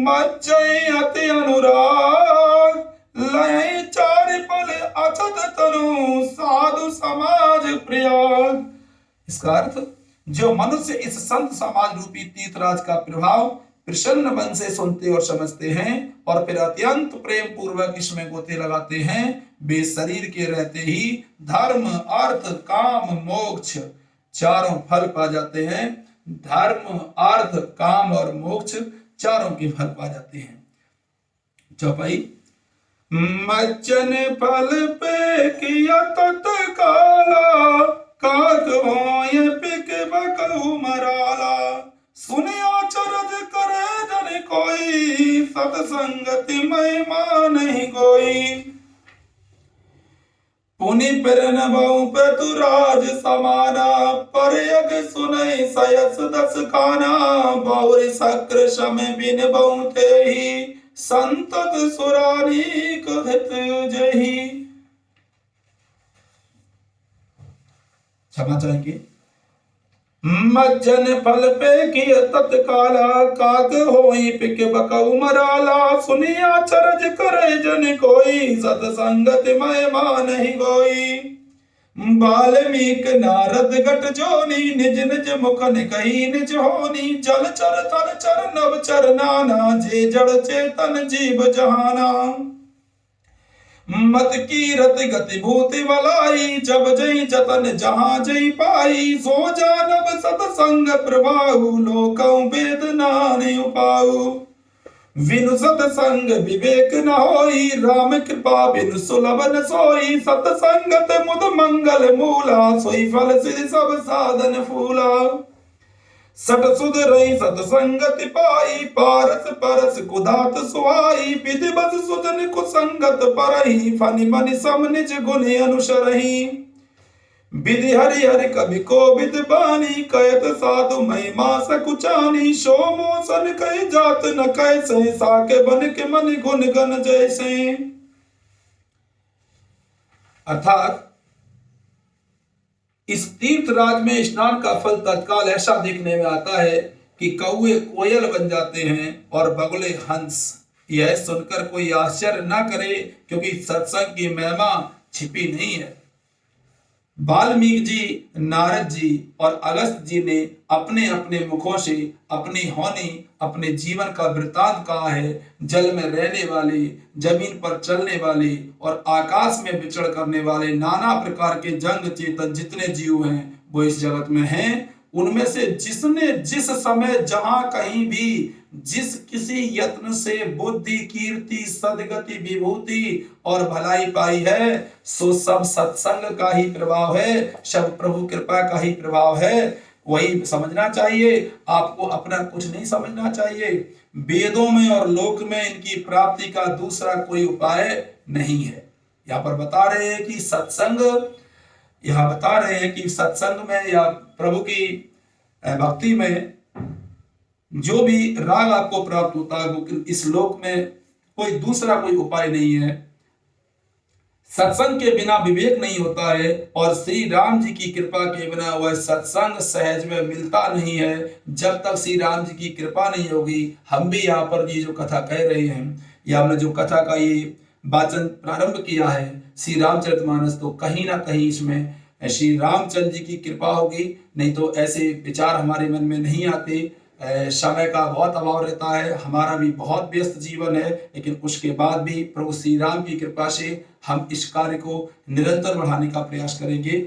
[SPEAKER 1] मज्जय अति अनुराग, लय चारि पल अचत तनु, साधु समाज प्रयाग। इसका अर्थ, जो मनुष्य इस संत समाज रूपी तीर्थराज का प्रभाव प्रसन्न मन से सुनते और समझते हैं और फिर अत्यंत प्रेम पूर्वक इसमें गोते लगाते हैं, वे शरीर के रहते ही धर्म अर्थ काम मोक्ष चारों फल पा जाते हैं। धर्म अर्थ काम और मोक्ष चारों के फल पा जाते हैं। चौपाई, मज्जन फल पे किया तत्काला, काक होय पिक बकहु मराला, सुनिया चरज करे जन कोई, सतसंगति महिमा नहीं कोई। पुनि पिरन बहु पतुराज समाना, परयग सुनई सयस दस खाना, बहुरी सक्र शम बिन बहु तेहि, संतत सुरानीक हित जही। क्षमा चाहेंगे। मज्जन फल पे किय तत्काला, काग होई पिक बकहु मराला, सुनिया चरज करे जन कोई, सतसंगत महिमा नहीं कोई। वाल्मीक नारद गट जोनी, निज निज मुखन कही निज होनी, जल चर तल चर नव चर नाना, जे जड़ चेतन जीव जहाना। मत की रत गति भूति वलाई, जब जई जतन जहां जई पाई, सो जानब सतसंग प्रभाऊ, लोकौ वेद नानि उपाऊ। विनु सतसंग विवेक न होई, राम कृपा बिनु सुलभ न सोई, सतसंगत मुद मंगल मूला, सोई फल सिद्धि सब साधन फूला। सट सुध रही सतसंगति पाई, पारस परस कुदात सुहाई, विधि बस सुजन कुसंगत परही, फनि मनि सम निज गुण अनुसरही। विधि हरि हरि कवि कोविद बानी, कहत साधु महिमा सकुचानी, सो मोसन कहि जात न कैसे, साके बन के मन गुण गण जैसे। अर्थात इस तीर्थराज में स्नान का फल तत्काल ऐसा देखने में आता है कि कौए कोयल बन जाते हैं और बगुले हंस। यह सुनकर कोई आश्चर्य न करे, क्योंकि सत्संग की महिमा छिपी नहीं है। वाल्मीकि जी, नारद जी और अगस्त जी ने अपने अपने मुखों से अपनी होनी, अपने जीवन का वृतांत कहा है। जल में रहने वाले, जमीन पर चलने वाले और आकाश में विचरण करने वाले नाना प्रकार के जंग चेतन जितने जीव हैं वो इस जगत में हैं। उनमें से जिसने जिस समय जहां कहीं भी जिस किसी यत्न से बुद्धि कीर्ति सदगति विभूति और भलाई पाई है, सो सब सत्संग का ही प्रभाव है, सब प्रभु कृपा का ही प्रभाव है। वही समझना चाहिए, आपको अपना कुछ नहीं समझना चाहिए। वेदों में और लोक में इनकी प्राप्ति का दूसरा कोई उपाय नहीं है। यहाँ पर बता रहे हैं कि सत्संग में या प्रभु की भक्ति में जो भी राग आपको प्राप्त होता है वो इस लोक में कोई दूसरा कोई उपाय नहीं है। सत्संग के बिना विवेक नहीं होता है और श्री राम जी की कृपा के बिना वह सत्संग सहज में मिलता नहीं है। जब तक श्री राम जी की कृपा नहीं होगी, हम भी यहाँ पर ये जो कथा कह रहे हैं या हमने जो कथा का ये वाचन प्रारंभ किया है श्री रामचरितमानस, तो कहीं ना कहीं इसमें श्री रामचंद्र जी की कृपा होगी, नहीं तो ऐसे विचार हमारे मन में नहीं आते। समय का बहुत अभाव रहता है, हमारा भी बहुत व्यस्त जीवन है, लेकिन उसके बाद भी प्रभु श्री राम की कृपा से हम इस कार्य को निरंतर बढ़ाने का प्रयास करेंगे।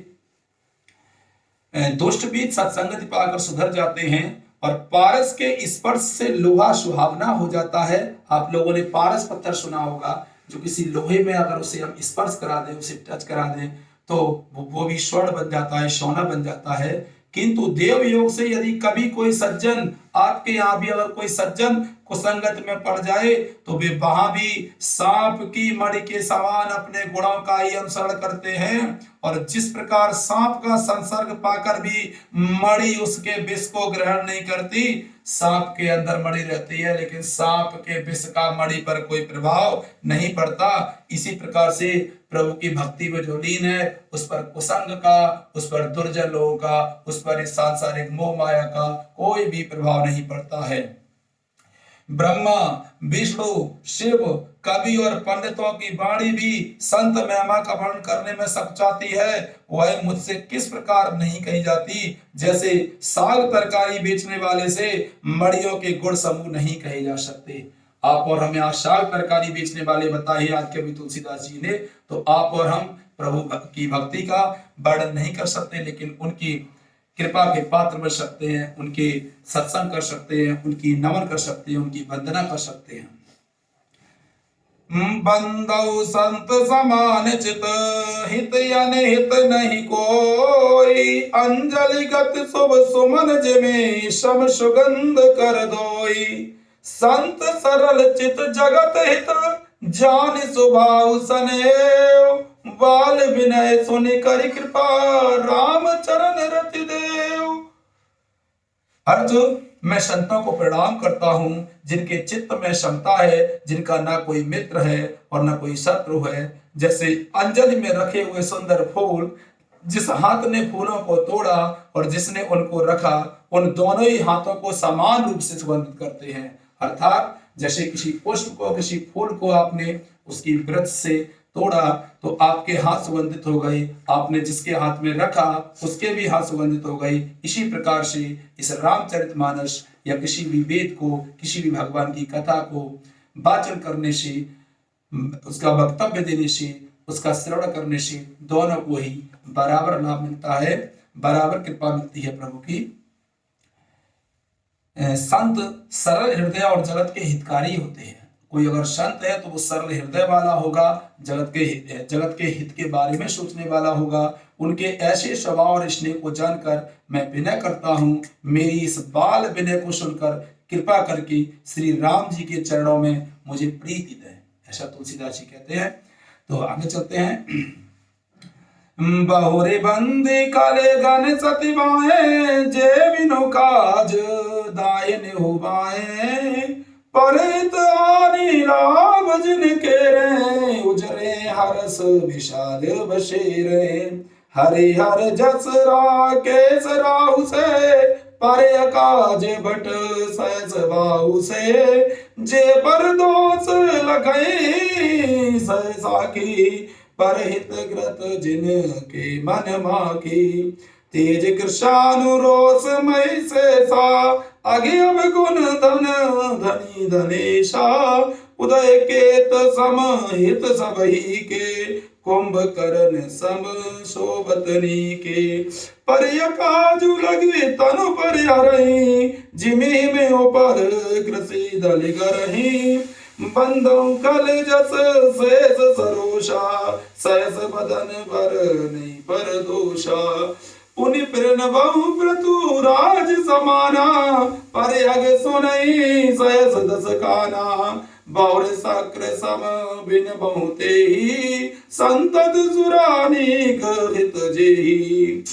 [SPEAKER 1] दुष्ट भी सत्संगति पाकर सुधर जाते हैं और पारस के स्पर्श से लोहा सुहावना हो जाता है। आप लोगों ने पारस पत्थर सुना होगा, जो किसी लोहे में अगर उसे हम स्पर्श करा दें, उसे टच करा दें, तो वो भी स्वर्ण बन जाता है, सोना बन जाता है। किंतु देव योग से यदि कभी कोई सज्जन, आपके यहाँ भी अगर कोई सज्जन कुसंगत में पड़ जाए, तो वे वहां भी सांप की मणि के समान अपने गुणों का ही अनुसरण करते हैं। और जिस प्रकार सांप का संसर्ग पाकर भी मणि उसके विष को ग्रहण नहीं करती, सांप के अंदर मणि रहती है लेकिन सांप के विष का मणि पर कोई प्रभाव नहीं पड़ता। इसी प्रकार से प्रभु की भक्ति में जो लीन है, उस पर कुसंग का, उस पर दुर्जन लोगों का, उस पर इस सांसारिक मोह माया का कोई भी प्रभाव नहीं पड़ता है। ब्रह्मा, विष्णु, शिव, कवि और पंडितों की वाणी भी संत महिमा का वर्णन करने में सकचाती है, वह मुझसे किस प्रकार नहीं कही जाती। जैसे साग तरकारी बेचने वाले से मड़ियों के गुण समूह नहीं कहे जा सकते। आप और हम यहाँ साग तरकारी बेचने वाले बताइए आज के भी तुलसीदास जी ने, तो आप और हम प्रभु की भक्ति का वर्णन नहीं कर सकते, लेकिन उनकी कृपा के पात्र बन सकते हैं, उनके सत्संग कर सकते हैं, उनकी नमन कर सकते हैं, उनकी वंदना कर सकते हैं। बंदौ संत समान चित, हित अनहित नहीं कोई, अंजलि गत शुभ सुमन जिमे सम सुगंध कर दोई। संत सरल चित जगत हित, जान स्वभाव सनेव, बाल विनय सुनि करि कृपा, राम चरण रति देव। अर्जुन, मैं संतों को प्रणाम करता हूं जिनके चित्त में क्षमता है, जिनका ना कोई मित्र है और ना कोई शत्रु है। जैसे अंजलि में रखे हुए सुंदर फूल, जिस हाथ ने फूलों को तोड़ा और जिसने उनको रखा, उन दोनों ही हाथों को समान रूप से सुगंधित करते हैं। अर्थात जैसे किसी पुष्प को, किसी फूल को आपने उसकी वृक्ष से तोड़ा तो आपके हाथ सुगंधित हो गए, आपने जिसके हाथ में रखा उसके भी हाथ सुगंधित हो गए। इसी प्रकार से इस रामचरितमानस या किसी भी वेद को, किसी भी भगवान की कथा को वाचन करने से, उसका वक्तव्य देने से, उसका श्रवण करने से दोनों को ही बराबर लाभ मिलता है, बराबर कृपा मिलती है प्रभु की। संत सरल हृदय और जगत के हितकारी होते हैं। कोई अगर संत है तो वो सरल हृदय वाला होगा, जगत के हित के बारे में सोचने वाला होगा। उनके ऐसे स्वभाव और स्नेह को जानकर मैं विनय करता हूँ, मेरी इस बाल विनय को सुनकर कृपा करके श्री राम जी के चरणों में मुझे प्रीति दें, ऐसा तुलसीदास जी कहते हैं। तो आगे चलते हैं। बहुरे बंदे काले गन सती बाए, जे बिनु काज दायन हो बाए, परित आनी लाभ जिनके रे, उजरे हरस विशाल बशेरे। हरि हर जस राकेश राहु से, पर काज बट सहज बाहु से, जे पर दोष लगई सहसा की, परहित ग्रत जिनके मन माकी। तेज कृषानुरोष मई से सा, आगे अब गुण धन धनी धनेशा। उदय केत समहित सबही के, कुंभकर्ण सम शोभतनी के। परिय काजु लगे तनु पर हरही, जिमी में ऊपर कृषि दल गरही। बंदों कल जस शेष सरोषा, सहस बदन पर नहीं पर दोषा। पुनि प्रणवहु प्रतु राज समाना, पर अग सुनई सहस दस काना। बौर सक्र सम बिन बहुते ही, संतत सुरानीक हित जेहि।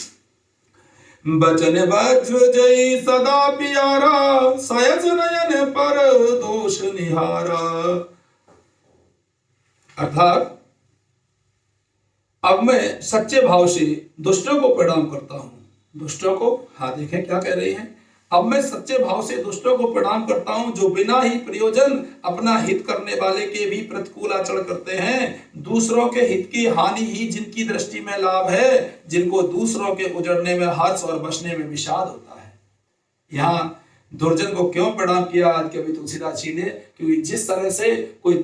[SPEAKER 1] बचन वज्र जय सदा प्यारा, सहस नयन पर दोष निहारा। अर्थात अब मैं सच्चे भाव से दुष्टों को प्रणाम करता हूं। दुष्टों को, हाँ देखें क्या कह रहे हैं, अब मैं सच्चे भाव से दुष्टों को प्रणाम करता हूं, जो बिना ही प्रयोजन अपना हित करने वाले के भी प्रतिकूल आचरण करते हैं। दूसरों के हित की हानि ही जिनकी दृष्टि में लाभ है, जिनको दूसरों के उजड़ने में हर्ष और बचने में विषाद होता है। यहाँ दुर्जन को क्यों प्रणाम किया आज कवि तुलसीदास जी ने? क्योंकि जिस तरह से कोई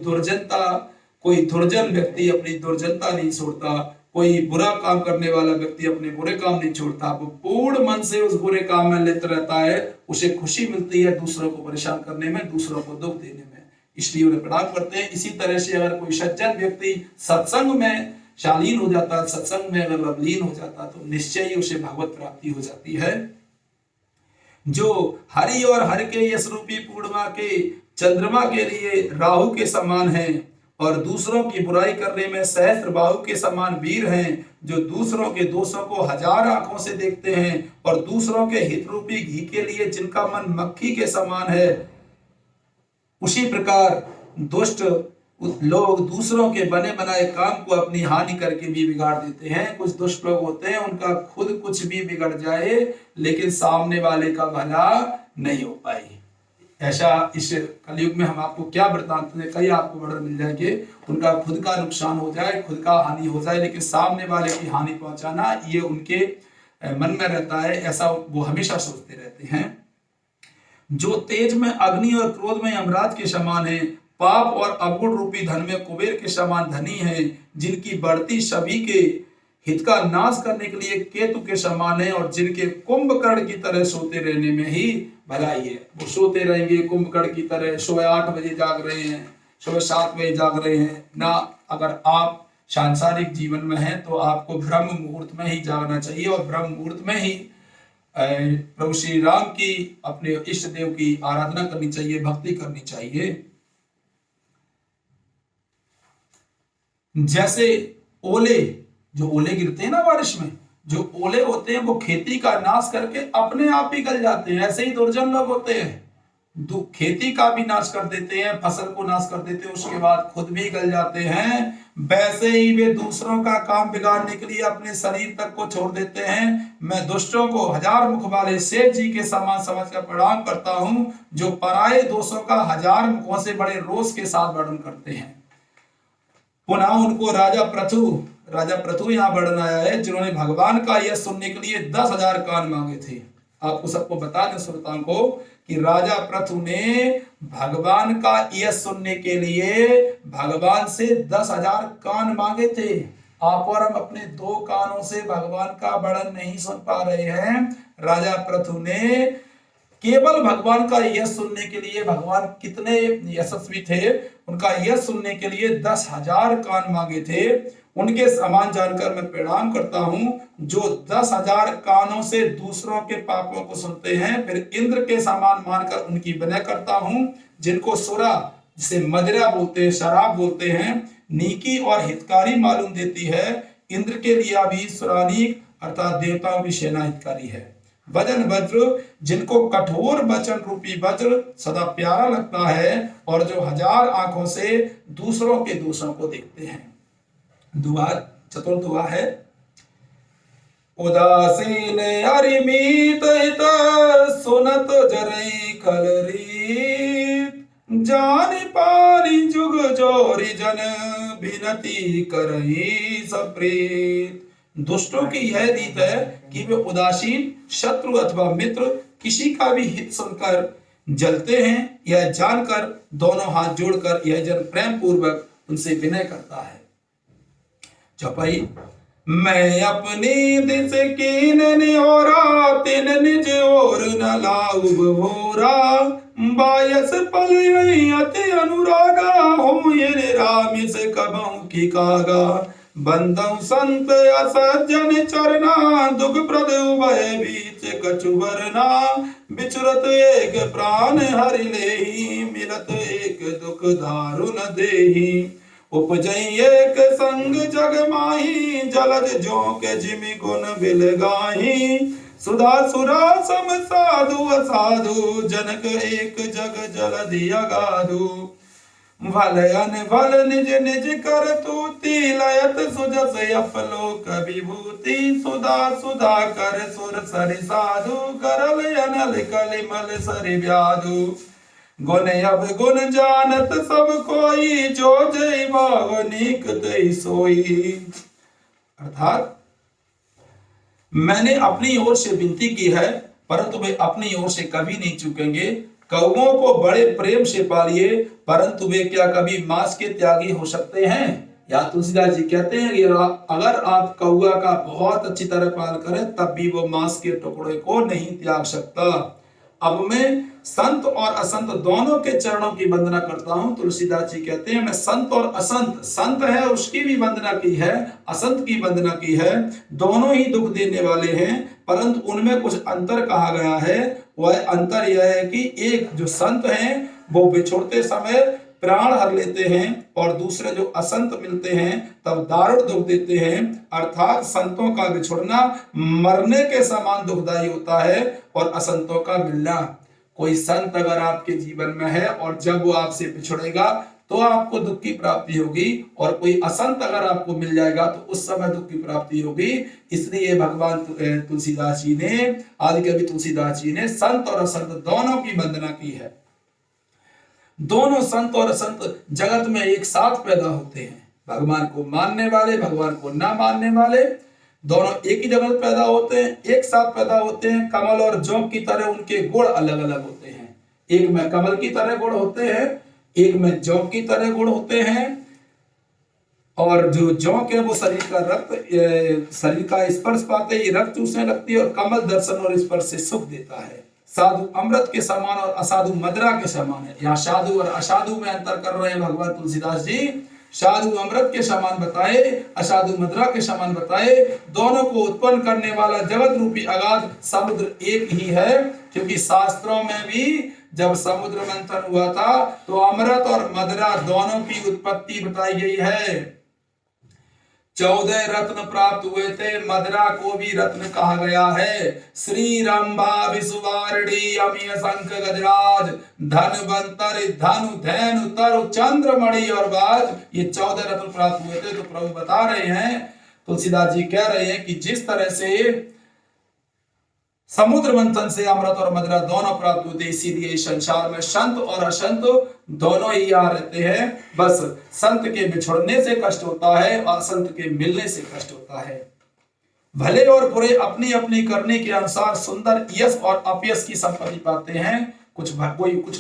[SPEAKER 1] दुर्जन व्यक्ति अपनी दुर्जनता नहीं छोड़ता, कोई बुरा काम करने वाला व्यक्ति अपने बुरे काम नहीं छोड़ता, वो पूर्ण मन से उस बुरे काम में लिप्त रहता है, उसे खुशी मिलती है दूसरों को परेशान करने में, दूसरों को दुख देने में, इसलिए उन्हें प्रणाम करते हैं। इसी तरह से अगर कोई सज्जन व्यक्ति सत्संग में शालीन हो जाता है, सत्संग में अगर लवलीन हो जाता है, तो निश्चय ही उसे भगवत प्राप्ति हो जाती है। जो हरि और हर के यश रूपी पूर्णिमा के चंद्रमा के लिए राहु के समान है और दूसरों की बुराई करने में सहस्त्र बाहु के समान वीर हैं, जो दूसरों के दोषों को हजार आंखों से देखते हैं और दूसरों के हित रूपी घी के लिए जिनका मन मक्खी के समान है, उसी प्रकार दुष्ट लोग दूसरों के बने बनाए काम को अपनी हानि करके भी बिगाड़ देते हैं। कुछ दुष्ट लोग होते हैं, उनका खुद कुछ भी बिगड़ जाए लेकिन सामने वाले का भला नहीं हो पाए। ऐसा इस कलयुग में हम आपको क्या वृत्तांत में कई आपको वर्णन मिल जाएंगे। उनका खुद का नुकसान हो जाए, खुद का हानि हो जाए, लेकिन सामने वाले की हानि पहुंचाना ये उनके मन में रहता है, ऐसा वो हमेशा सोचते रहते हैं। जो तेज में अग्नि और क्रोध में यमराज के समान है, पाप और अवगुण रूपी धन में कुबेर के समान धनी है, जिनकी बढ़ती सभी के हित का नाश करने के लिए केतु के समान है और जिनके कुंभकर्ण की तरह सोते रहने में ही भलाई है। वो सोते रहेंगे कुंभकर्ण की तरह, सुबह 8 बजे जाग रहे हैं, सुबह 7 बजे जाग रहे हैं ना। अगर आप सांसारिक जीवन में हैं तो आपको ब्रह्म मुहूर्त में ही जागना चाहिए और ब्रह्म मुहूर्त में ही प्रभु श्री राम की, अपने इष्ट देव की आराधना करनी चाहिए, भक्ति करनी चाहिए। जैसे ओले, जो ओले गिरते हैं ना बारिश में, जो ओले होते हैं वो खेती का नाश करके अपने आप ही गल जाते हैं, ऐसे ही दुर्जन लोग होते हैं, खेती का भी नाश कर देते हैं, फसल को नाश कर देते हैं, उसके बाद खुद भी गल जाते हैं। वैसे ही वे दूसरों का काम बिगाड़ने के लिए अपने शरीर तक को छोड़ देते हैं। मैं दुष्टों को हजार मुख वाले सेठ जी के समान समझकर प्रणाम करता हूं, जो पराये दोषों का हजार मुखों से बड़े रोष के साथ वर्णन करते हैं। पुनः उनको राजा प्रथु यहाँ वर्णन आया है, जिन्होंने भगवान का यह सुनने के लिए 10,000 कान मांगे थे। आपको सबको बता दें श्रोताओं को कि राजा प्रथु ने भगवान का यह सुनने के लिए भगवान से 10,000 कान मांगे थे। आप और हम अपने 2 कानों से भगवान का वर्णन नहीं सुन पा रहे हैं। राजा प्रथु ने केवल भगवान का यह सुनने के लिए, भगवान कितने यशस्वी थे, उनका यह सुनने के लिए 10,000 कान मांगे थे। उनके समान जानकर मैं प्रणाम करता हूं, जो 10,000 कानों से दूसरों के पापों को सुनते हैं, फिर इंद्र के समान मानकर उनकी विनय करता हूं, जिनको सुरा, जिसे मदिरा बोलते हैं, शराब बोलते हैं, नीकी और हितकारी मालूम देती है। इंद्र के लिए भी सुरानीक अर्थात देवताओं की सेना हितकारी है। वजन वज्र, जिनको कठोर वचन रूपी वज्र सदा प्यारा लगता है और जो 1000 आंखों से दूसरों के दोषों को देखते हैं। दुआ, चतुर्थ दुआ है, उदासीन अरिमीत हित सुनत जरई खलरीत, जानि पानी जुग जोरी जन विनती करई सप्रीत। दुष्टों की यह रीत है कि वे उदासीन, शत्रु अथवा मित्र किसी का भी हित सुनकर जलते हैं। यह जानकर दोनों हाथ जोड़कर यह जन प्रेम पूर्वक उनसे विनय करता है। चौपाई, मैं अपनी दिस कीन निहोरा, तिन निज और न लाउब भोरा, बायस पल अति अनुरागा, हो ये राम से कबहू की कागा, बंदौ संत असज्जन चरना, दुख प्रद उभय बीच कछु वरना, बिचरत एक प्राण हरि लेहि, मिलत एक दुख दारुन देहि, उपजई एक संग जग माही, जलज जोक जिमि गुण बिल गाही, सुधा सुरा सम साधु असाधु, जनक एक जग जलधि अगाधु, भलयन भल निज निज कर तूति लयत सुजस अपलोक विभूति सुधा सुधा कर सुर सरि साधु करल अनल कलिमल सरि व्याधु गुण अब गुण जानत सब कोई जो जय भावनिक तै सोई। अर्थात मैंने अपनी ओर से विनती की है परंतु वे अपनी ओर से कभी नहीं चूकेंगे। कौओं को बड़े प्रेम से पालिए परंतु वे क्या कभी मांस के त्यागी हो सकते हैं? या तुलसीदास जी कहते हैं कि अगर आप कौआ का बहुत अच्छी तरह पाल करें तब भी वो मांस के टुकड़े को नहीं त्याग सकता। अब मैं संत और असंत दोनों के चरणों की वंदना करता हूं। तुलसीदास जी कहते हैं मैं संत और असंत, संत है उसकी भी वंदना की है, असंत की वंदना की है, दोनों ही दुख देने वाले हैं परंतु उनमें कुछ अंतर कहा गया है। वह अंतर यह है कि एक जो संत हैं वो बिछुड़ते समय प्राण हर लेते हैं और दूसरे जो असंत मिलते हैं तब दारुण दुख देते हैं। अर्थात संतों का बिछुड़ना मरने के समान दुखदायी होता है और असंतों का मिलना। कोई संत अगर आपके जीवन में है और जब वो आपसे बिछुड़ेगा तो आपको दुख की प्राप्ति होगी और कोई असंत अगर आपको मिल जाएगा तो उस समय दुख की प्राप्ति होगी। इसलिए भगवान तुलसीदास जी ने, आदिकवि तुलसीदास जी ने संत और असंत दोनों की वंदना की है। दोनों संत और असंत जगत में एक साथ पैदा होते हैं, भगवान को मानने वाले भगवान को ना मानने वाले दोनों एक ही जगह पैदा होते हैं, एक साथ पैदा होते हैं। कमल और जौ की तरह उनके गुण अलग अलग होते हैं, एक में कमल की तरह गुण होते हैं, एक में जौ की तरह गुण होते हैं। और जो जौ के वो शरीर का रक्त, शरीर का स्पर्श पाते ही रक्त चूसने लगती है और कमल दर्शन और स्पर्श से सुख देता है। साधु अमृत के समान और असाधु मदिरा के समान है। यहाँ साधु और असाधु में अंतर कर रहे हैं भगवान तुलसीदास जी। साधु अमृत के समान बताए, असाधु मदिरा के समान बताए। दोनों को उत्पन्न करने वाला जगत रूपी अगाध समुद्र एक ही है, क्योंकि शास्त्रों में भी जब समुद्र मंथन हुआ था तो अमृत और मदिरा दोनों की उत्पत्ति बताई गई है। 14 रत्न प्राप्त हुए थे, मदिरा को भी रत्न कहा गया है। श्री रंभा विसुवारणी अमीय शंख गजराज धनवंतर धनु धैनु तरु चंद्रमणि और बाज, ये 14 रत्न प्राप्त हुए थे। तो प्रभु बता रहे हैं, तुलसीदास जी कह रहे हैं कि जिस तरह से समुद्र मंथन से अमृत और मदिरा दोनों प्राप्त होते, इसीलिए इस संसार में संत और असंत दोनों ही यहाँ रहते हैं। बस संत के बिछुड़ने से कष्ट होता है और असंत के मिलने से कष्ट होता है। भले और बुरे अपनी अपनी करने के अनुसार सुंदर यश और अपयश की संपत्ति पाते हैं। कुछ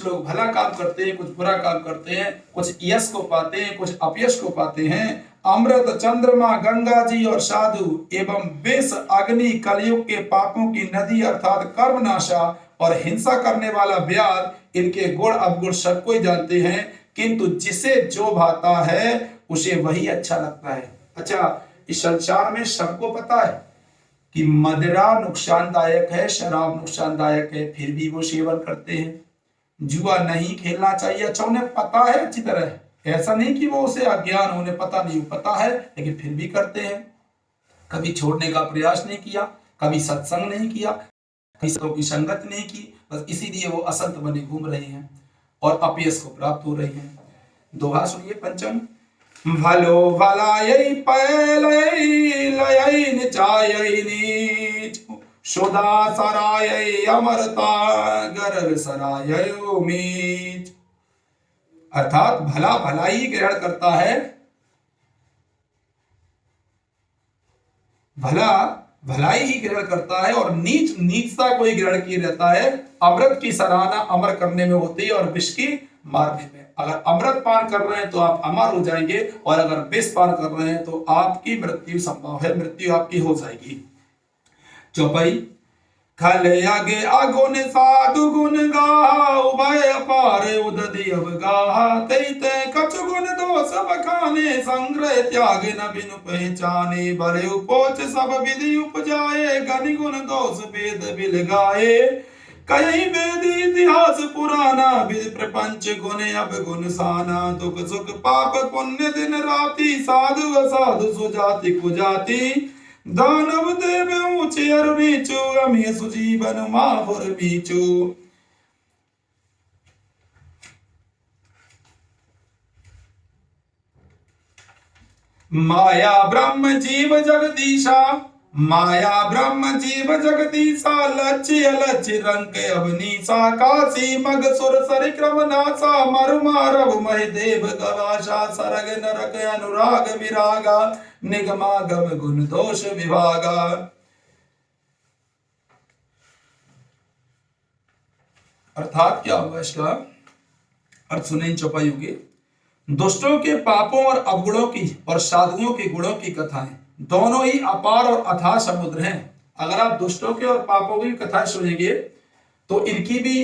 [SPEAKER 1] लोग भला काम करते हैं, कुछ बुरा काम करते हैं, कुछ यश को पाते हैं, कुछ अपयश को पाते हैं। अमृत, चंद्रमा, गंगा जी और साधु एवं विष, अग्नि, कलयुग के पापों की नदी अर्थात कर्मनाशा और हिंसा करने वाला व्याध, इनके गुण अवगुण सब कोई जानते हैं, किंतु जिसे जो भाता है उसे वही अच्छा लगता है। अच्छा, इस संसार में सबको पता है कि मदिरा नुकसानदायक है, शराब नुकसानदायक है, फिर भी वो सेवन करते हैं। जुआ नहीं खेलना चाहिए, अच्छा उन्हें पता है अच्छी तरह, ऐसा नहीं कि वो उसे अज्ञान, उन्हें पता नहीं, पता है लेकिन फिर भी करते हैं। कभी छोड़ने का प्रयास नहीं किया, कभी सत्संग नहीं किया, कभी संतों की संगत नहीं की, बस इसीलिए वो असंत बने घूम रहे हैं और अपयश को प्राप्त हो रहे हैं। दोहा सुनिए पंचम। भलो भलाई पैलई लयई निचायई नीच, सुधा सरायई अमरता गर्भ सराययो मीच। अर्थात भला भलाई ग्रहण करता है, भला भलाई ही ग्रहण करता है और नीच नीचता को ही ग्रहण किए रहता है। अमृत की सराहना अमर करने में होती है और विष की मारने में। अगर अमृत पान कर रहे हैं तो आप अमर हो जाएंगे और अगर विष पान कर रहे हैं तो आपकी मृत्यु संभव है, मृत्यु आपकी हो जाएगी। चौपाई। खले आगे अगुण साधु गुण गाहा, उभय अपार उदधि अवगाहा, तैते कछु गुण दोष बखाने, संग्रह त्याग न बिनु पहचाने, भले उपोच सब विधि उपजाए, गनि गुण दोष वेद बिल गाए, कई वेद इतिहास पुराना, विद प्रपंच गुण अब गुण साना, दुख सुख पाप पुण्य दिन राति, साधु असाधु सुजाति कुजाति, दानव देव ऊंचे अरु नीचु, अमीय सुजीवन माहुर बीचु। माया ब्रह्म जीव जगदीशा, माया ब्रह्म जीव जगदीशा, लक्ष्य अलक्ष्य रंग अवनीशा, काशी मग सुर सरिक्रम नासा, मरुमारव मह देव गवाशा, सरग नरक अनुराग विरागा, निगमागम गुण दोष विभागा। अर्थात क्या होगा इसका अर्थ सुने इन चौपाइयों के। दुष्टों के पापों और अवगुणों की और साधुओं के गुणों की कथाएं दोनों ही अपार और अथाह समुद्र हैं। अगर आप दुष्टों के और पापों की कथाएं सुनेंगे तो इनकी भी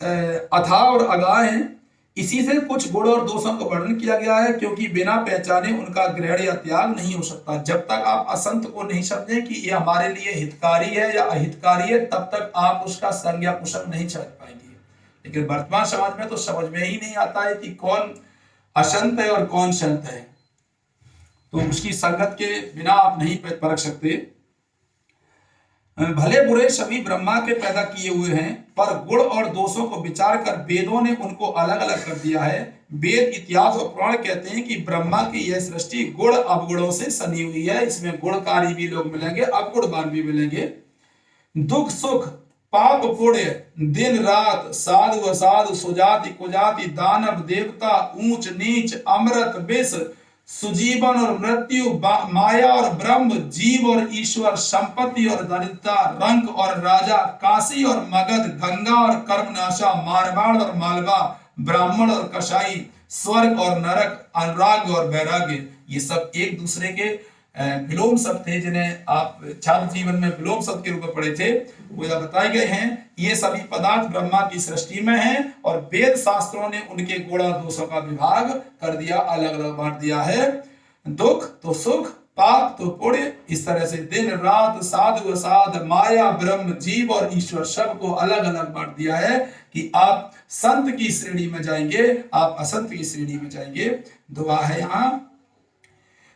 [SPEAKER 1] अथाह और अगाह हैं। इसी से कुछ गुण और दोषों का वर्णन किया गया है, क्योंकि बिना पहचाने उनका ग्रहण या त्याग नहीं हो सकता। जब तक आप असंत को नहीं समझें कि यह हमारे लिए हितकारी है या अहितकारी है, तब तक आप उसका संज्ञा कुशल नहीं समझ पाएंगे। लेकिन वर्तमान समाज में तो समझ में ही नहीं आता है कि कौन असंत है और कौन संत है, तो उसकी संगत के बिना आप नहीं परख सकते। भले बुरे सभी ब्रह्मा के पैदा किए हुए हैं, पर गुण और दोषों को विचार कर वेदों ने उनको अलग अलग कर दिया है। वेद, इतिहास और पुराण कहते हैं कि ब्रह्मा की यह सृष्टि गुण अवगुणों से सनी हुई है। इसमें गुणकारी भी लोग मिलेंगे, अवगुणवान भी मिलेंगे। दुख सुख, पाप पुण्य, दिन रात, साधु असाधु, सुजाति कुजाति, दानव देवता, ऊंच नीच, अमृत विष, सुजीवन और मृत्यु, माया और ब्रह्म, जीव और ईश्वर, संपत्ति और दरिद्रता, रंक और राजा, काशी और मगध, गंगा और कर्मनाशा, मारवाड़ और मालवा, ब्राह्मण और कसाई, स्वर्ग और नरक, अनुराग और वैराग्य, ये सब एक दूसरे के विलोम शब्द थे, जिन्हें आप छात्र जीवन में विलोम शब्द के रूप में पढ़े थे। वो बताए गए हैं। ये सभी पदार्थ ब्रह्मा की सृष्टि में हैं और वेद शास्त्रों ने उनके गुण दोषों का विभाग कर दिया, अलग अलग बांट दिया है। दुख तो सुख, पाप तो पुण्य, इस तरह से दिन रात, साधु असाध, माया ब्रह्म, जीव और ईश्वर, सबको अलग अलग बांट दिया है कि आप संत की श्रेणी में जाएंगे, आप असंत की श्रेणी में जाएंगे। दुआ है यहाँ,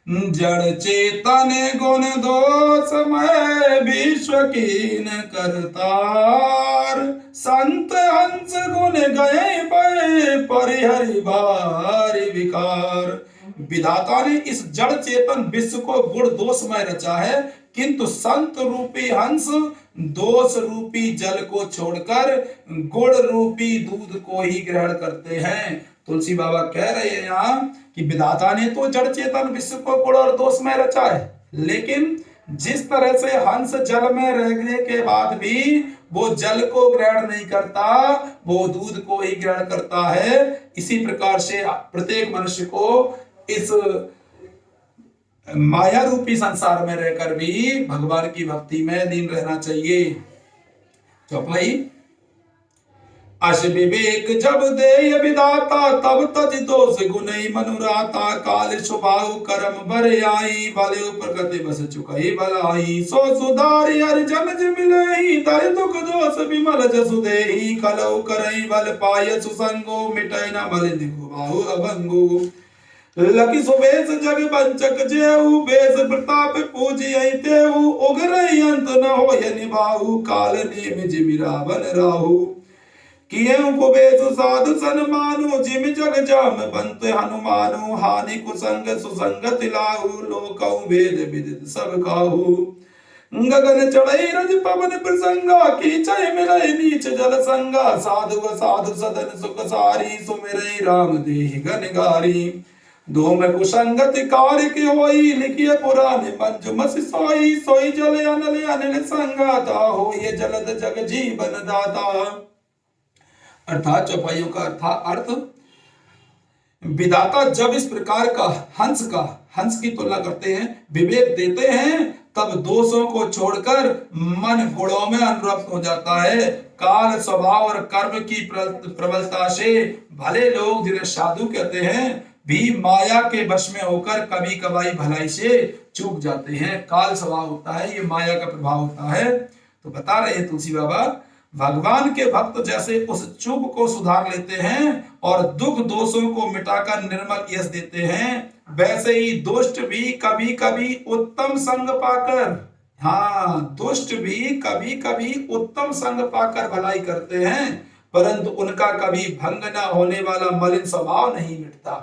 [SPEAKER 1] जड़ चेतन गुण दोषमय विश्व कीन करतार, संत हंस गुण गए परिहरि भारी विकार। विधाता ने इस जड़ चेतन विश्व को गुण दोषमय रचा है, किंतु संत रूपी हंस दोष रूपी जल को छोड़कर गुण रूपी दूध को ही ग्रहण करते हैं। तुलसी बाबा कह रहे हैं यहाँ कि विधाता ने तो जड़ चेतन विश्व को गुण और दोष में रचा है, लेकिन जिस तरह से हंस जल में रहने के बाद भी वो जल को ग्रहण नहीं करता, वो दूध को ही ग्रहण करता है, इसी प्रकार से प्रत्येक मनुष्य को इस माया रूपी संसार में रहकर भी भगवान की भक्ति में लीन रहना चाहिए। चौपाई, अश विवेक जब देय विदाता, तब तज दोष गुणई मनुराता, काल स्वभाव कर्म बर आई, भले प्रकृति बस चुकई भलाई, सो सुधारि अर्जन मिलई, दर दुख दोष विमल जसु देहि, कलौ करई बल पाय सुसंगो, मिटै न बल दिखु बाहु अभंगो, लकी सुबेश जग बंचक जेहु, बेस प्रताप पूजियई तेहु, उगरई अंत न होय निभाहु, काल नेम जिमि रावण राहु, किएउ कुबेसु साधु सन्मानु, जिमि जग जाम बंत हनुमानु, हानि कुसंग सुसंगत लाहु, लोकौ भेद विदित सब काहू, गगन चढ़ई रज पवन प्रसंगा, कीचय मिलई नीच जल संगा, साधु साधु सदन सुख सारी, सुमिरई राम देहि गन गारी, दो में कुसंगत कार्य की होई, लिखिए पुराने मंजुमस सोई, सोई जल अनल अनिल संगाता, हो ये जलद जग जीवन दाता। अर्थात चौपाइयों का अर्थ, विधाता जब इस प्रकार का हंस की तुलना करते हैं, विवेक देते हैं, तब दोषों को छोड़कर मन गुणों में अनुरक्त हो जाता है। काल स्वभाव और कर्म की प्रबलता से भले लोग, जिन्हें साधु कहते हैं, भी माया के वश में होकर कभी कभाई भलाई से चूक जाते हैं। काल स्वभाव होता है, ये माया का प्रभाव होता है। तो बता रहे हैं तुलसी बाबा, भगवान के भक्त जैसे उस चूक को सुधार लेते हैं और दुख दोषों को मिटाकर निर्मल यश देते हैं, वैसे ही दुष्ट भी कभी कभी उत्तम संग पाकर, दुष्ट भी कभी कभी उत्तम संग पाकर भलाई करते हैं, परंतु उनका कभी भंग न होने वाला मलिन स्वभाव नहीं मिटता।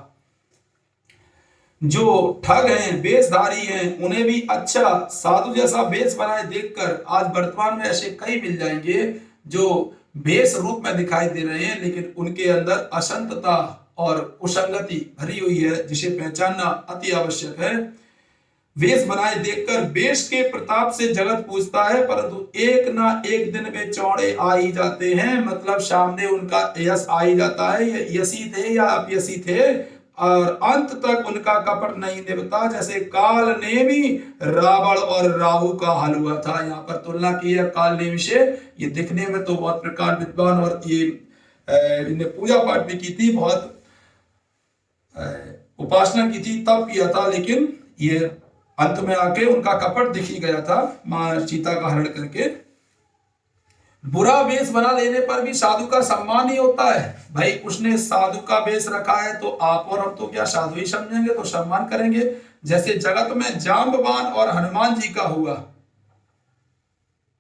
[SPEAKER 1] जो ठग हैं, वेशधारी हैं, उन्हें भी अच्छा साधु जैसा वेश बनाए देखकर आज वर्तमान में ऐसे कई मिल जाएंगे जो वेश रूप में दिखाई दे रहे हैं, लेकिन उनके अंदर असंतता और कुसंगति भरी हुई है, जिसे पहचानना अति आवश्यक है। वेश बनाए देखकर वेश के प्रताप से जगत पूछता है, परंतु एक ना एक दिन में चौड़े आ ही जाते हैं। मतलब सामने उनका यश आ ही जाता है, यशी थे या अपयशी थे, और अंत तक उनका कपट नहीं निभता। जैसे काल नेमी रावण और राहु का हल हुआ था। यहाँ पर तुलना की है काल नेमी से। ये दिखने में तो बहुत प्रकार विद्वान, और ये इन्हें पूजा पाठ भी की थी, बहुत उपासना की थी, तब किया था, लेकिन ये अंत में आके उनका कपट दिख ही गया था मां सीता का हरण करके। बुरा वेश बना लेने पर भी साधु का सम्मान ही होता है। भाई उसने साधु का वेश रखा है तो आप और हम तो क्या साधु ही समझेंगे, तो सम्मान करेंगे। जैसे जगत में जाम्बवान और हनुमान जी का हुआ।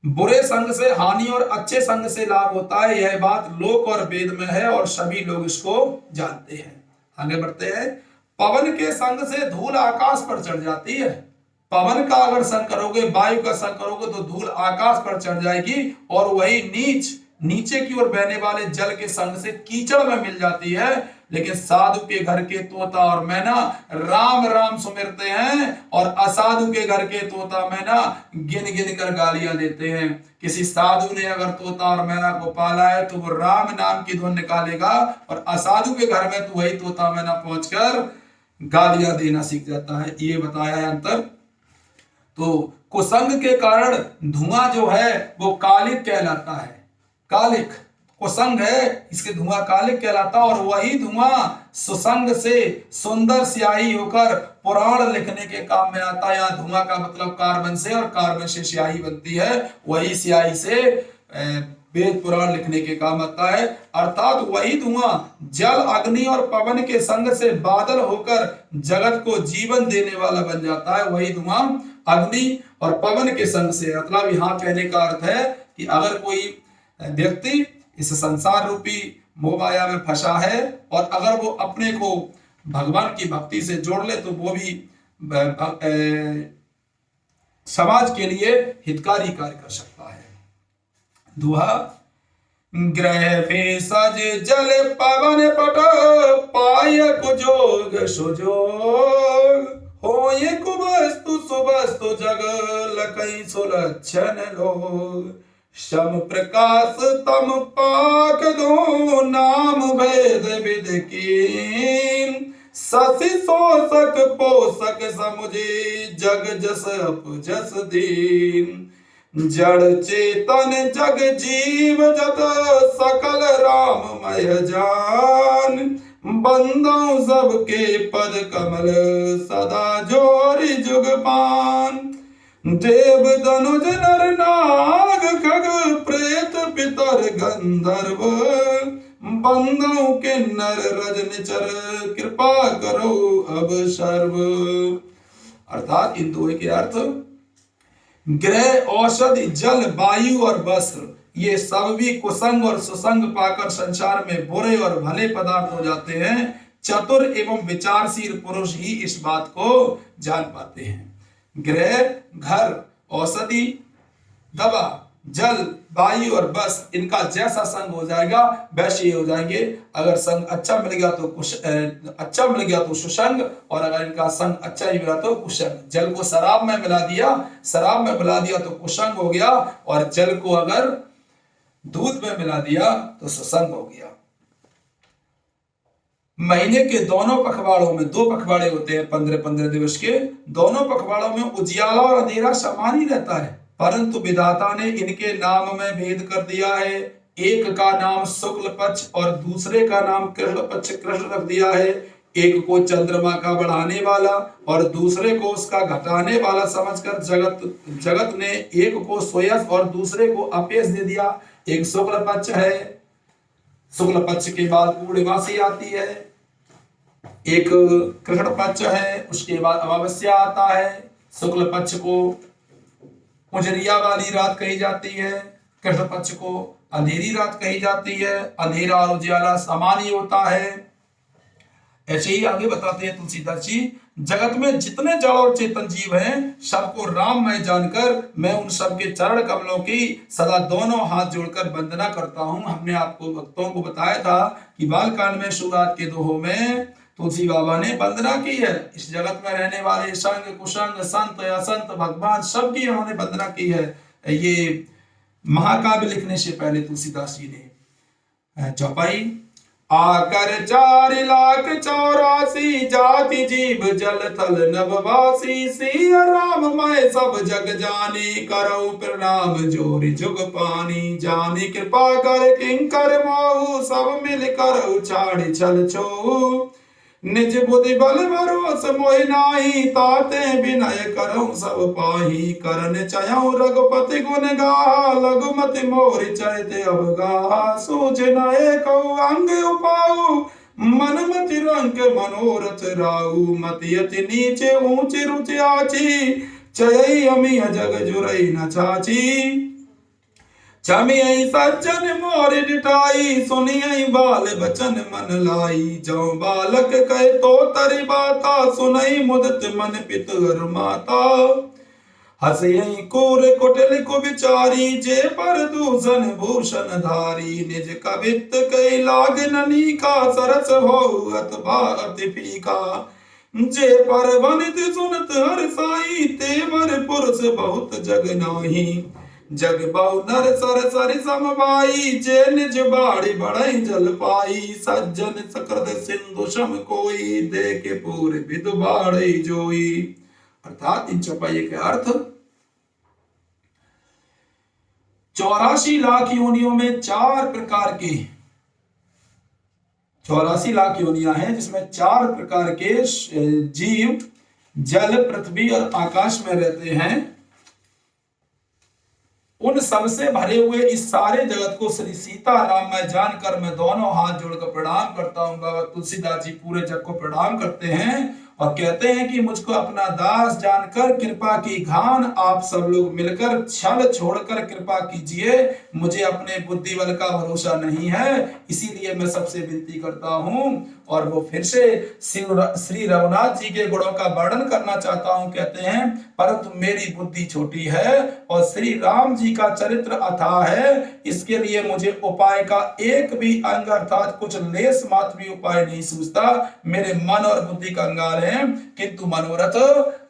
[SPEAKER 1] बुरे संग से हानि और अच्छे संग से लाभ होता है, यह बात लोक और वेद में है और सभी लोग इसको जानते हैं। आगे बढ़ते हैं। पवन के संग से धूल आकाश पर चढ़ जाती है। पवन का अगर संग करोगे, वायु का संग करोगे, तो धूल आकाश पर चढ़ जाएगी, और वही नीचे की ओर बहने वाले जल के संग से कीचड़ में मिल जाती है। लेकिन साधु के घर के तोता और मैना राम राम सुमिरते हैं, और असाधु के घर के तोता मैना गिन गिन कर गालियां देते हैं। किसी साधु ने अगर तोता और मैना को पाला है तो वो राम नाम की धुन निकालेगा, और असाधु के घर में तो वही तोता मैना पहुंचकर गालियां देना सीख जाता है। ये बताया है अंतर। तो कुसंग के कारण धुआं जो है वो कालिक कहलाता है। कालिक कुसंग है, इसके धुआं कालिक कहलाता, और वही धुआं सुसंग से सुंदर स्याही होकर पुराण लिखने के काम में आता है। यहाँ धुआं का मतलब कार्बन से, और कार्बन से स्याही बनती है, वही स्याही से वेद पुराण लिखने के काम आता है। अर्थात वही धुआं जल अग्नि और पवन के संग से बादल होकर जगत को जीवन देने वाला बन जाता है। वही धुआं अग्नि और पवन के संग से, मतलब यहाँ कहने का अर्थ है कि अगर कोई व्यक्ति इस संसार रूपी मोह माया में फंसा है, और अगर वो अपने को भगवान की भक्ति से जोड़ ले, तो वो भी समाज के लिए हितकारी कार्य कर सकता है। दुहा। ग्रह भेषज जल पवन पट पाय कुजोग सुजोग, होय कुवस्तु सुवस्तु जग लकई सुलक्षण लोग, सम प्रकाश तम पाक दो नाम भेद विद कीन, ससी शोषक पोषक समुझे जग जस अपजस दीन, जड़ चेतन जग जीव जत सकल राममय जान, बंदों सबके पद कमल सदा जोरि जुगपान, देव धनुज नर नाग खग प्रेत पितर गंधर्व, बंदों के नर रजनिचर कृपा करो अब सर्व। अर्थात इन दो के अर्थ, ग्रह, औषधि, जल, वायु और वस्त्र, ये सब भी कुसंग और सुसंग पाकर संसार में बुरे और भले पदार्थ हो जाते हैं। चतुर एवं विचारशील पुरुष ही इस बात को जान पाते हैं। ग्रह, घर, औषधि, दवा, जल, वायु और बस, इनका जैसा संग हो जाएगा वैसे ही हो जाएंगे। अगर संग अच्छा मिल गया तो सुसंग, और अगर इनका संग अच्छा ही मिला तो कुसंग। जल को शराब में मिला दिया तो कुसंग हो गया, और जल को अगर दूध में मिला दिया तो सुसंग हो गया। महीने के दोनों पखवाड़ों में, 2 पखवाड़े होते हैं 15-15 दिवस के, दोनों पखवाड़ों में उजियाला और अंधेरा समान ही रहता है, परंतु विधाता ने इनके नाम में भेद कर दिया है। एक का नाम शुक्ल पक्ष और दूसरे का नाम कृष्ण पक्ष कृष्ण रख दिया है। एक को चंद्रमा का बढ़ाने वाला और दूसरे को उसका घटाने वाला समझकर जगत ने एक को सोयस और दूसरे को अपयश दे दिया। एक शुक्ल पक्ष है, शुक्ल पक्ष के बाद पूर्णिमासी आती है। एक कृष्ण पक्ष है, उसके बाद अमावस्या आता है। शुक्ल पक्ष को उजरिया वाली रात कही जाती है, कृष्ण पक्ष को अंधेरी रात कही जाती है। अंधेरा और उजियाला समान ही होता है। ऐसे ही आगे बताते हैं तुलसीदास जी, जगत में जितने जड़ और चेतन जीव हैं सबको राममय जानकर मैं उन सबके चरण कमलों की सदा दोनों हाथ जोड़कर वंदना करता हूं। हमने आपको भक्तों को बताया था कि बालकांड में शुरुआत के दोहों में तुलसी बाबा ने वंदना की है। इस जगत में रहने वाले संग कुसंग संत असंत भगवान सबकी उन्होंने वंदना की है। ये महाकाव्य लिखने से पहले तुलसीदास जी ने चौपाई, आकर 4,84,000 जाति जीव जल थल नभवासी, सिया राम मैं सब जग जानी करऊ प्रणाम जोरि जुग पानी, जानी कृपा कर किंकर मोहु सब मिल कर उछाड़ी छल छो, निज बुद्धि बल भरोस मोहि नाही ताते विनय करऊं सब पाही, करन चयऊं रघुपति गुण गाहा लघुमति मोरि चरित अवगाहा, सूझ न एकौ अंग उपाऊ मन मति रंग मनोरथ राऊ, मति अति नीचे ऊंची रुचि आची चयई अमिय जग जुरई न छाची, छमियई सज्जन मोर डिठाई सुनियई बाल बचन मन लाई, जो बालक कहे तो तरि बाता सुनई मुदत मन पितुर माता, हसयई कूर कुटिल कुविचारी जे पर दूषण भूषण धारी, निज कवित कई लाग ननीका सरस हो अथवा अति फीका, जे पर वनित सुनत हर साई तेवर पुरुष बहुत जग नाही, जग बहु नर सर सरि समवाई जे निज बाड़ी बढ़ई जल पाई, सज्जन सकृत सिंधु सम कोई देखे पूरे विदु बाड़ी जोई। अर्थात इन चौपाई के अर्थ 84 लाख योनियों में 4 प्रकार के 84 लाख योनियां हैं जिसमें 4 प्रकार के जीव जल पृथ्वी और आकाश में रहते हैं। उन सबसे भरे हुए इस सारे जगत को श्री सीता राम मैं जानकर मैं दोनों हाथ जोड़कर प्रणाम करता हूं। बाबा तुलसीदास जी पूरे जग को प्रणाम करते हैं और कहते हैं कि मुझको अपना दास जानकर कृपा की घान आप सब लोग मिलकर छल छोड़कर कृपा कीजिए, मुझे अपने बुद्धि बल का भरोसा नहीं है, इसीलिए मैं सबसे विनती करता हूं। और वो फिर से श्री रघुनाथ जी के गुणों का वर्णन करना चाहता हूं। कहते हैं परंतु मेरी बुद्धि छोटी है और श्री राम जी का चरित्र अथाह है, इसके लिए मुझे उपाय का एक भी अंग अर्थात कुछ लेस मात्र भी उपाय नहीं सूझता। मेरे मन और बुद्धि कंगाल है किंतु मनोरथ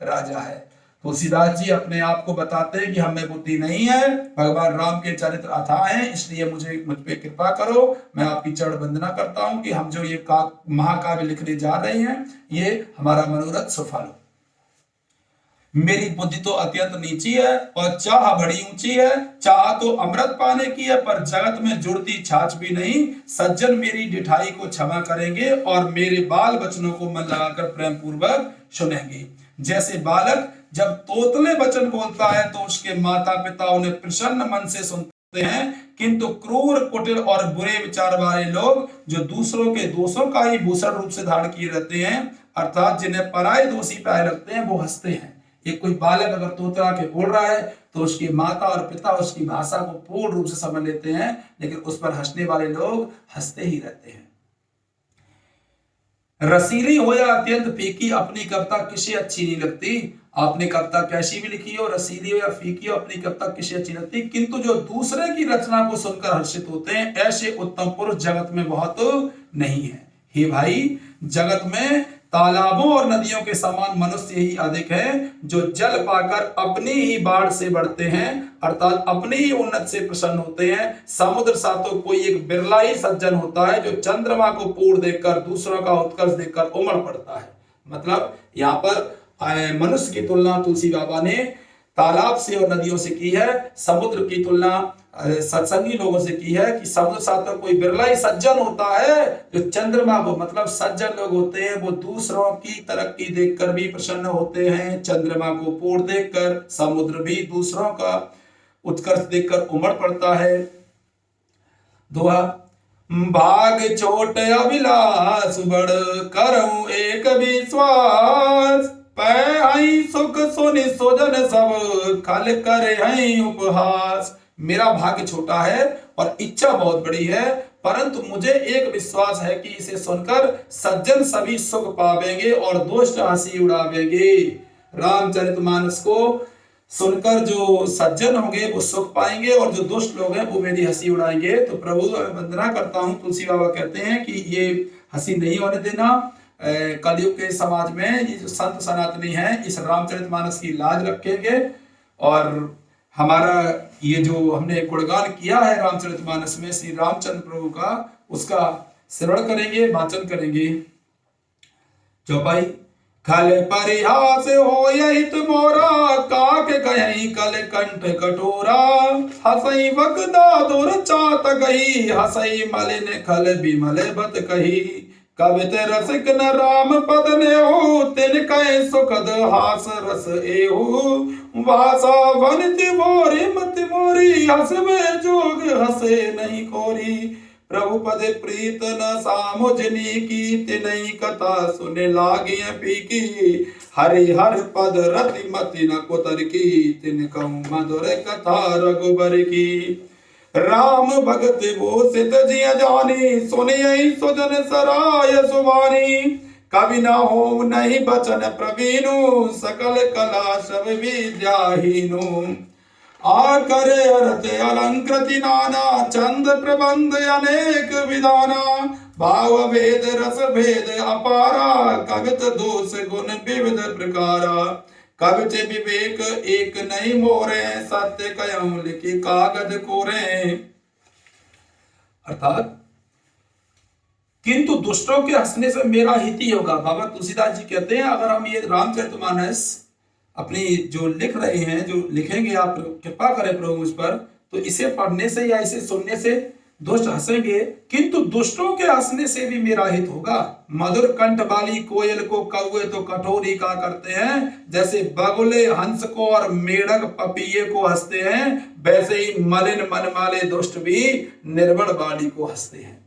[SPEAKER 1] राजा है। तुलसीदास जी अपने आप को बताते हैं कि हमें बुद्धि नहीं है, भगवान राम के चरित्र अथाह हैं, इसलिए मुझ पे कृपा करो। मैं आपकी चरण वंदना करता हूं कि हम जो ये महाकाव्य लिखने जा रहे हैं ये हमारा मनोरथ सफल हो। मेरी बुद्धि तो अत्यंत नीची है और चाह बड़ी ऊंची है, चाह तो अमृत पाने की है पर जगत में जुड़ती छाछ भी नहीं। सज्जन मेरी डिठाई को क्षमा करेंगे और मेरे बाल बचनों को मन लगाकर प्रेम पूर्वक सुनेंगे। जैसे बालक जब तोतले वचन बोलता है तो उसके माता पिता उन्हें प्रसन्न मन से सुनते हैं, किंतु क्रूर कुटिल और बुरे विचार वाले लोग जो दूसरों के दोषों का ही भूषण रूप से धारण किए रहते हैं अर्थात जिन्हें पराये दोषी प्राय लगते हैं वो हंसते हैं। एक कोई बालक अगर तोतला के बोल रहा है तो उसकी माता और पिता उसकी भाषा को पूर्ण रूप से समझ लेते हैं, लेकिन उस पर हंसने वाले लोग हंसते ही रहते हैं। रसीली हो या अत्यंत फीकी अपनी कविता किसे अच्छी नहीं लगती। आपने कविता कैसी भी लिखी हो, रसीली हो या फीकी हो, अपनी कविता किसे अच्छी लगती, किंतु जो दूसरे की रचना को सुनकर हर्षित होते हैं ऐसे उत्तम पुरुष जगत में बहुत नहीं है। हे भाई, जगत में तालाबों और नदियों के समान मनुष्य ही अधिक है जो जल पाकर अपनी ही बाढ़ से बढ़ते हैं अर्थात अपनी ही उन्नत से प्रसन्न होते हैं। समुद्र सा तो कोई एक बिरला ही सज्जन होता है जो चंद्रमा को पूर्ण देखकर दूसरों का उत्कर्ष देखकर उमड़ पड़ता है। मतलब यहाँ पर मनुष्य की तुलना तुलसी बाबा ने तालाब से और नदियों से की है, समुद्र की तुलना सत्संगी लोगों से की है कि समुद्र सा तो कोई बिरला ही सज्जन होता है जो चंद्रमा को मतलब सज्जन लोग होते हैं वो दूसरों की तरक्की देखकर भी प्रसन्न होते हैं, चंद्रमा को पूर्ण देखकर समुद्र भी दूसरों का उत्कर्ष देखकर उमड़ पड़ता है। दोहा, भाग छोट अभिलाष बड़ करऊं एक विश्वास, पै सुख सुनि सुजन सब खल करे हैं उपहास। मेरा भाग्य छोटा है और इच्छा बहुत बड़ी है परंतु मुझे एक विश्वास है कि इसे सुनकर सज्जन सभी सुख पावेंगे और दुष्ट हंसी उड़ावेंगे। रामचरितमानस को सुनकर जो सज्जन होंगे वो सुख पाएंगे और जो दुष्ट लोग हैं वो मेरी हंसी उड़ाएंगे। तो प्रभु वंदना करता हूँ। तुलसी बाबा कहते हैं कि ये हंसी नहीं होने देना। कलयुग के समाज में ये जो संत सनातनी हैं इस रामचरितमानस की लाज रखेंगे और हमारा ये जो हमने गुणगान किया है रामचरितमानस में श्री रामचंद्र प्रभु का, उसका श्रवण करेंगे, वाचन करेंगे। चौपाई। खल परिहास हो यही मोरा, काक कहीं कल कंठ कटोरा, हसई वगदा दुर चात गही, हसई मलिन खल बिमल बत कही, कवित रसिक न राम पद नेहु, तिन कहे सुखद हास रस एहु, भाषा वनिति मोरी मति मोरी, हस में जोग हसे नहीं कोरी, प्रभु पद प्रीत न सामुझनी की, तिनई कथा सुने लागिय पीकी, हरि हर पद रति मति न कुतर की, तिन कहूँ मधुर कथा रघुबर की, राम भगत वो सित जिय जानी, सुनियहि सुजन सराय सुवानी, कवि न हो नहीं बचन प्रवीणु, सकल कला सब विद्याहीनु, आकरे अर्थ अलंकृति नाना, छंद प्रबंध अनेक विधाना, भाव भेद रस भेद अपारा, कवित दोष गुण विविध प्रकारा, कवित विवेक एक नहीं मोरे, सत्य कयऊं लिखी कागज कोरे। अर्थात किंतु दुष्टों के हंसने से मेरा हित ही होगा। बाबा तुलसीदास जी कहते हैं अगर हम ये रामचरितमानस अपनी जो लिख रहे हैं, जो लिखेंगे, आप कृपा करें प्रभु उस पर, तो इसे पढ़ने से या इसे सुनने से दुष्ट हंसेंगे, किंतु दुष्टों के हंसने से भी मेरा हित होगा। मधुर कंठ वाली कोयल को कौवे तो कठोरी का करते हैं, जैसे बगुले हंस को और मेढक पपीहे को हंसते हैं, वैसे ही मलिन मन वाले दुष्ट भी निर्बल वाली को हंसते हैं।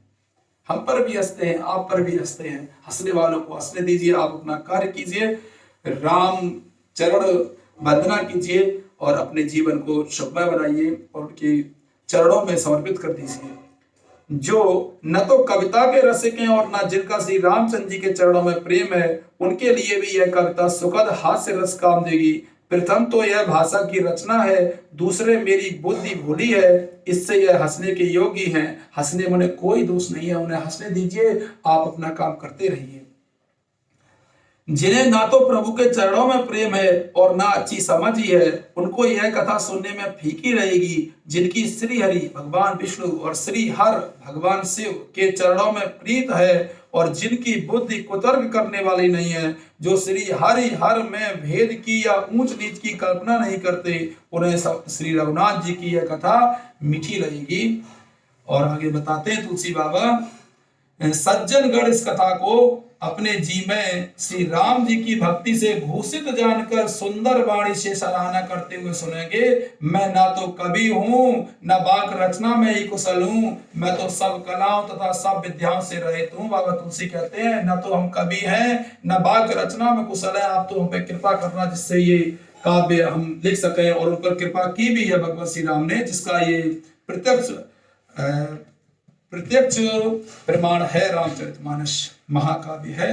[SPEAKER 1] हम पर भी हंसते हैं, आप पर भी हंसते हैं। हंसने वालों को हंसने दीजिए, आप अपना कार्य कीजिए, राम चरण वंदना कीजिए और अपने जीवन को शुभमय बनाइए और उनके चरणों में समर्पित कर दीजिए। जो न तो कविता के रसिक हैं और न जिनका श्री रामचंद्र जी के चरणों में प्रेम है, उनके लिए भी यह कविता सुखद हास्य रस काम देगी। प्रथम तो यह भाषा की रचना है, दूसरे मेरी बुद्धि भूली है, इससे यह हंसने के योग्य हैं। हंसने में उन्हें कोई दोष नहीं है, उन्हें हंसने दीजिए, आप अपना काम करते रहिए। जिन्हें ना तो प्रभु के चरणों में प्रेम है और ना अच्छी समझ ही है, उनको यह कथा सुनने में फीकी रहेगी। जिनकी श्री हरि भगवान विष्णु और श्री हर भगवान शिव के चरणों में प्रीत है और जिनकी बुद्धि कुतर्क करने वाली नहीं है, जो श्री हरि हर में भेद की या ऊंच नीच की कल्पना नहीं करते, उन्हें श्री रघुनाथ जी की यह कथा मीठी लगेगी। और आगे बताते हैं तुलसी बाबा, सज्जन गण इस कथा को अपने जी में श्री राम जी की भक्ति से भूषित जानकर सुंदर वाणी से सराहना करते हुए सुनेंगे। मैं ना तो कवि हूँ, न वाक रचना में ही कुशल हूँ, मैं तो सब कलाओं तथा सब विद्याओं से रहित हूँ। बाबा तुलसी कहते हैं न तो हम कवि हैं, न वाक रचना में कुशल है, आप तो हम पे कृपा करना जिससे ये काव्य हम लिख सके। और उन पर कृपा की भी है भगवान श्री राम ने, जिसका ये प्रत्यक्ष प्रमाण है। रामचरितमानस महाकाव्य है।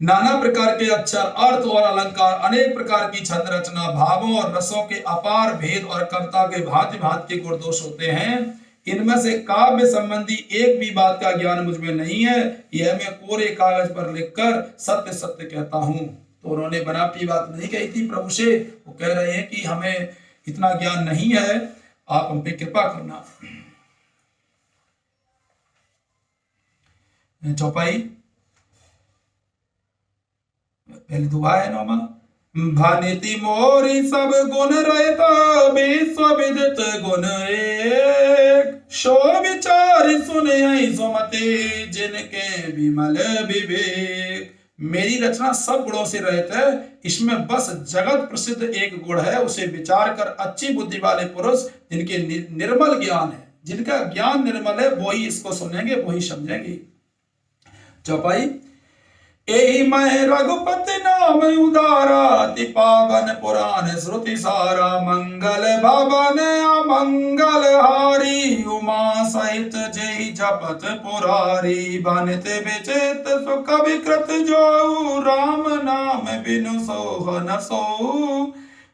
[SPEAKER 1] नाना प्रकार के अक्षर, अर्थ और अलंकार, अनेक प्रकार की छंद रचना, भावों और रसों के अपार भेद और कविता के भांति भांति के गुणदोष होते हैं। इनमें से काव्य संबंधी एक भी बात का ज्ञान मुझ में नहीं है, यह मैं कोरे कागज पर लिखकर सत्य सत्य कहता हूं। तो उन्होंने बनावटी बात नहीं कही थी प्रभु से, वो कह रहे हैं कि हमें इतना ज्ञान नहीं है, आप हम पे कृपा करना। चौपाई पहली दुआ है नौमा। भानिति मोरी सब गुण रहता, विश्व विदित गुण एक, सो विचार सुने सुमति, जिनके विमल विवेक। मेरी रचना सब गुणों से रहित है, इसमें बस जगत प्रसिद्ध एक गुण है, उसे विचार कर अच्छी बुद्धि वाले पुरुष जिनके निर्मल ज्ञान है, जिनका ज्ञान निर्मल है, वो ही इसको सुनेंगे, वो ही समझेंगे। चौपाई, एहि मह रघुपति नाम उदारा, अति पावन पुराण श्रुति सारा। मंगल भवन अमंगल हारी, उमा सहित जय जपत पुरारी। बनित विचित सुख विकृत जो, राम नाम बिनु सोहन सो।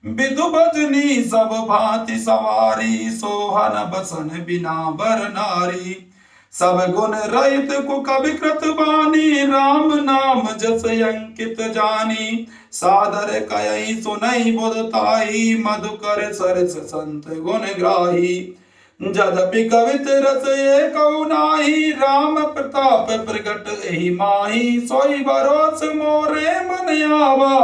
[SPEAKER 1] विदु भजनी सब भांति सवारी, सोहन बसन बिना बर नारी। सब गुण रहित कुक विकृत बानी, राम नाम जस अंकित जानी। सादर कयई सुनई बुधताई, मधुकर सरस संत गुण ग्राही। जदपि कवित रस ये कऊ नाही, राम प्रताप प्रगट एहि माही। सोई बरोस मोरे मन आवा,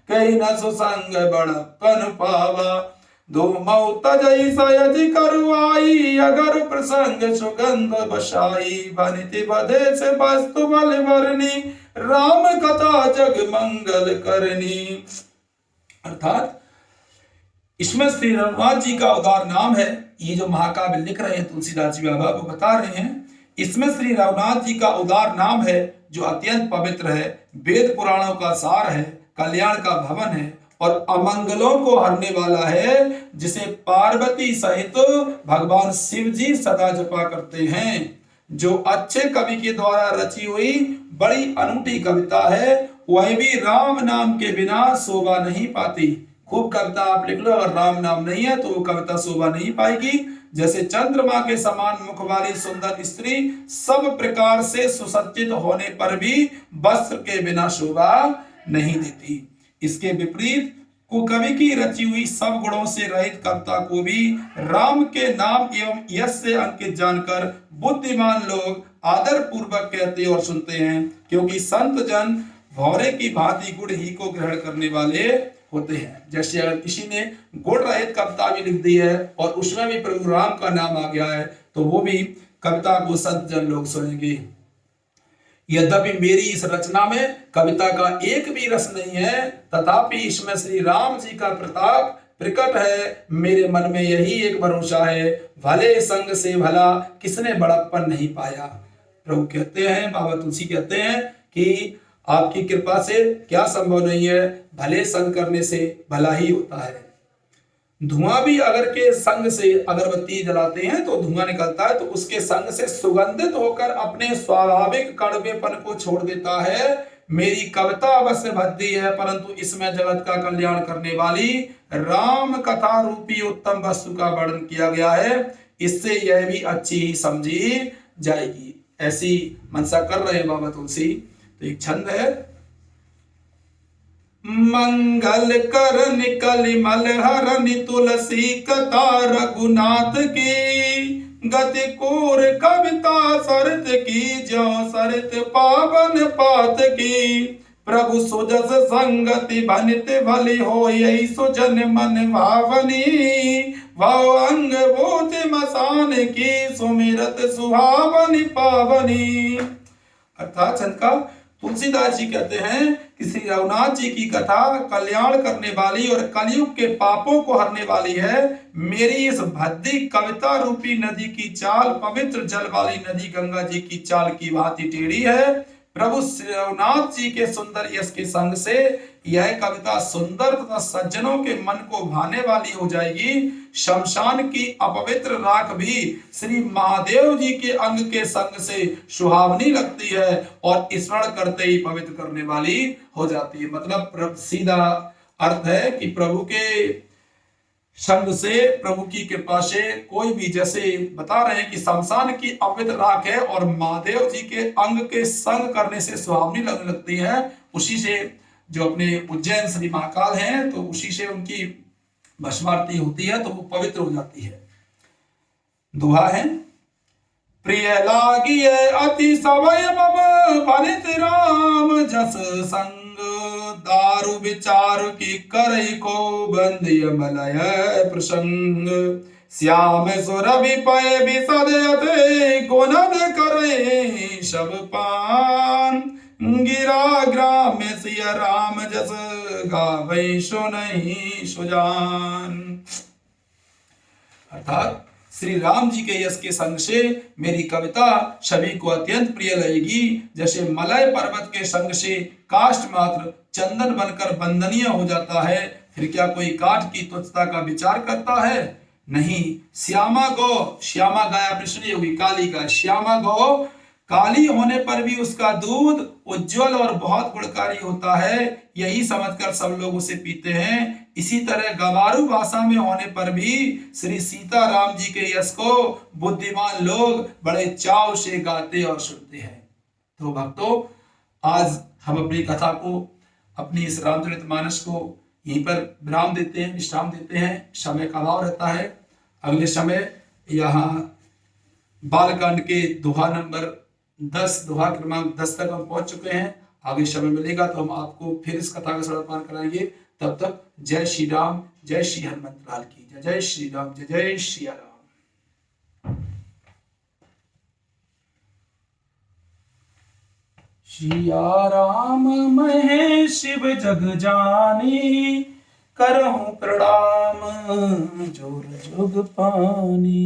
[SPEAKER 1] कई न सुसंग बड़प्पन पावा। दो मऊ तजई सयज करुआई, अगर प्रसंग सुगंध बसाई। बनिति बधे से वस्तु बल वरनी, राम कथा जग मंगल करनी। अर्थात इसमें श्री रघुनाथ जी का उदार नाम है। ये जो महाकाव्य लिख रहे हैं तुलसीदास जी बाबा वो बता रहे हैं, इसमें श्री रघुनाथ जी का उदार नाम है जो अत्यंत पवित्र है, वेद पुराणों का सार है, कल्याण का भवन है और अमंगलों को हरने वाला है, जिसे पार्वती सहित भगवान शिव जी सदा जपा करते हैं। जो अच्छे कवि के द्वारा रची हुई बड़ी अनूठी कविता है, वह भी राम नाम के बिना शोभा नहीं पाती। खूब कविता आप लिख लो, अगर राम नाम नहीं है तो वो कविता शोभा नहीं पाएगी। जैसे चंद्रमा के समान मुख वाली सुंदर स्त्री सब प्रकार से सुसज्जित होने पर भी वस्त्र के बिना शोभा नहीं देती। इसके विपरीत कुकवि की रची हुई सब गुणों से रहित कविता को भी राम के नाम एवं यश से अंकित जानकर बुद्धिमान लोग आदर पूर्वक कहते और सुनते हैं, क्योंकि संत जन भौरे की भांति गुण ही को ग्रहण करने वाले होते हैं। जैसे अगर किसी ने गुण रहित कविता भी लिख दी है और उसमें भी प्रभु राम का नाम आ गया है, तो वो भी कविता को संत जन लोग सुनेंगे। यद्यपि मेरी इस रचना में कविता का एक भी रस नहीं है, तथापि इसमें श्री राम जी का प्रताप प्रकट है। मेरे मन में यही एक भरोसा है, भले संग से भला किसने बड़प्पन नहीं पाया। प्रभु कहते हैं, बाबा तुलसी कहते हैं कि आपकी कृपा से क्या संभव नहीं है, भले संग करने से भला ही होता है। धुआं भी अगर के संग से अगरबत्ती जलाते हैं तो धुआं निकलता है, तो उसके संग से सुगंधित होकर अपने स्वाभाविक कड़वेपन को छोड़ देता है। मेरी कविता अवश्य भद्दी है, परंतु इसमें जगत का कल्याण करने वाली राम कथा रूपी उत्तम वस्तु का वर्णन किया गया है। इससे यह भी अच्छी ही समझी जाएगी। ऐसी मनसा कर रहे हैं बाबा तुलसी। तो एक छंद है, मंगल करन कलिमल हरनि तुलसी कथा रघुनाथ की। गति कोर कविता सरत की, जो सरत पावन पात की। प्रभु सुजस संगति बनित भली हो, यही सुजन मन भावनी। भाव अंग बोध मसान की, सुमिरत सुहावनी पावनी। अर्थात छंद का तुलसीदास जी कहते हैं कि श्री रघुनाथ जी की कथा कल्याण करने वाली और कलयुग के पापों को हरने वाली है। मेरी इस भद्दी कविता रूपी नदी की चाल पवित्र जल वाली नदी गंगा जी की चाल की भांति टेढ़ी है। प्रभु श्री रघुनाथ जी के सुंदर यश के संग से यह कविता सुंदर तथा सज्जनों के मन को भाने वाली हो जाएगी। शमशान की अपवित्र राख भी श्री महादेव जी के अंग के संग से सुहावनी लगती है और स्मरण करते ही पवित्र करने वाली हो जाती है। मतलब सीधा अर्थ है कि प्रभु के संग से, प्रभु की कृपा से कोई भी, जैसे बता रहे हैं कि शमशान की अपवित्र राख है और महादेव जी के अंग के संग करने से सुहावनी लगने लगती है, उसी से जो अपने उज्जैन श्री महाकाल हैं तो उसी से उनकी भस्मारती होती है तो वो पवित्र हो जाती है। दुहा है, प्रिय लागी अति सवय मम फलित राम जस संग। दारु विचार की करई को बंदिय मलय प्रसंग। श्याम सुरभि पय विसद अते गुणद करे सब पान। गिरा ग्राम सिय राम जस गावै सुनहि सुजान। अर्थात श्री राम जी के यश के संग से मेरी कविता सभी को अत्यंत प्रिय लगेगी। जैसे मलय पर्वत के संग से काष्ठ मात्र चंदन बनकर वंदनीय हो जाता है, फिर क्या कोई काठ की तुच्छता का विचार करता है? नहीं। श्यामा गौ, श्यामा गाय आपने सुनी होगी, काली गाय, श्यामा गौ काली होने पर भी उसका दूध उज्जवल और बहुत गुणकारी होता है, यही समझकर सब लोग उसे पीते हैं। इसी तरह गवारू भाषा में होने पर भी श्री सीता राम जी के यश को बुद्धिमान लोग बड़े चाव से गाते और सुनते हैं। तो भक्तों, आज हम अपनी कथा को, अपनी इस रामचरितमानस को यहीं पर विराम देते हैं, विश्राम देते हैं। समय का अभाव रहता है। अगले समय यहाँ बालकांड के दोहा नंबर 10, दोहा क्रमांक 10 तक हम पहुंच चुके हैं। आगे समय मिलेगा तो हम आपको फिर इस कथा का श्रवण कराएंगे। तब तक जय श्री राम, जय श्री हनुमंत लाल की जय। जय श्री राम, जय जय श्री राम। सिया राम महेश शिव जग जानी, करहूं प्रणाम जोर जुग पानी।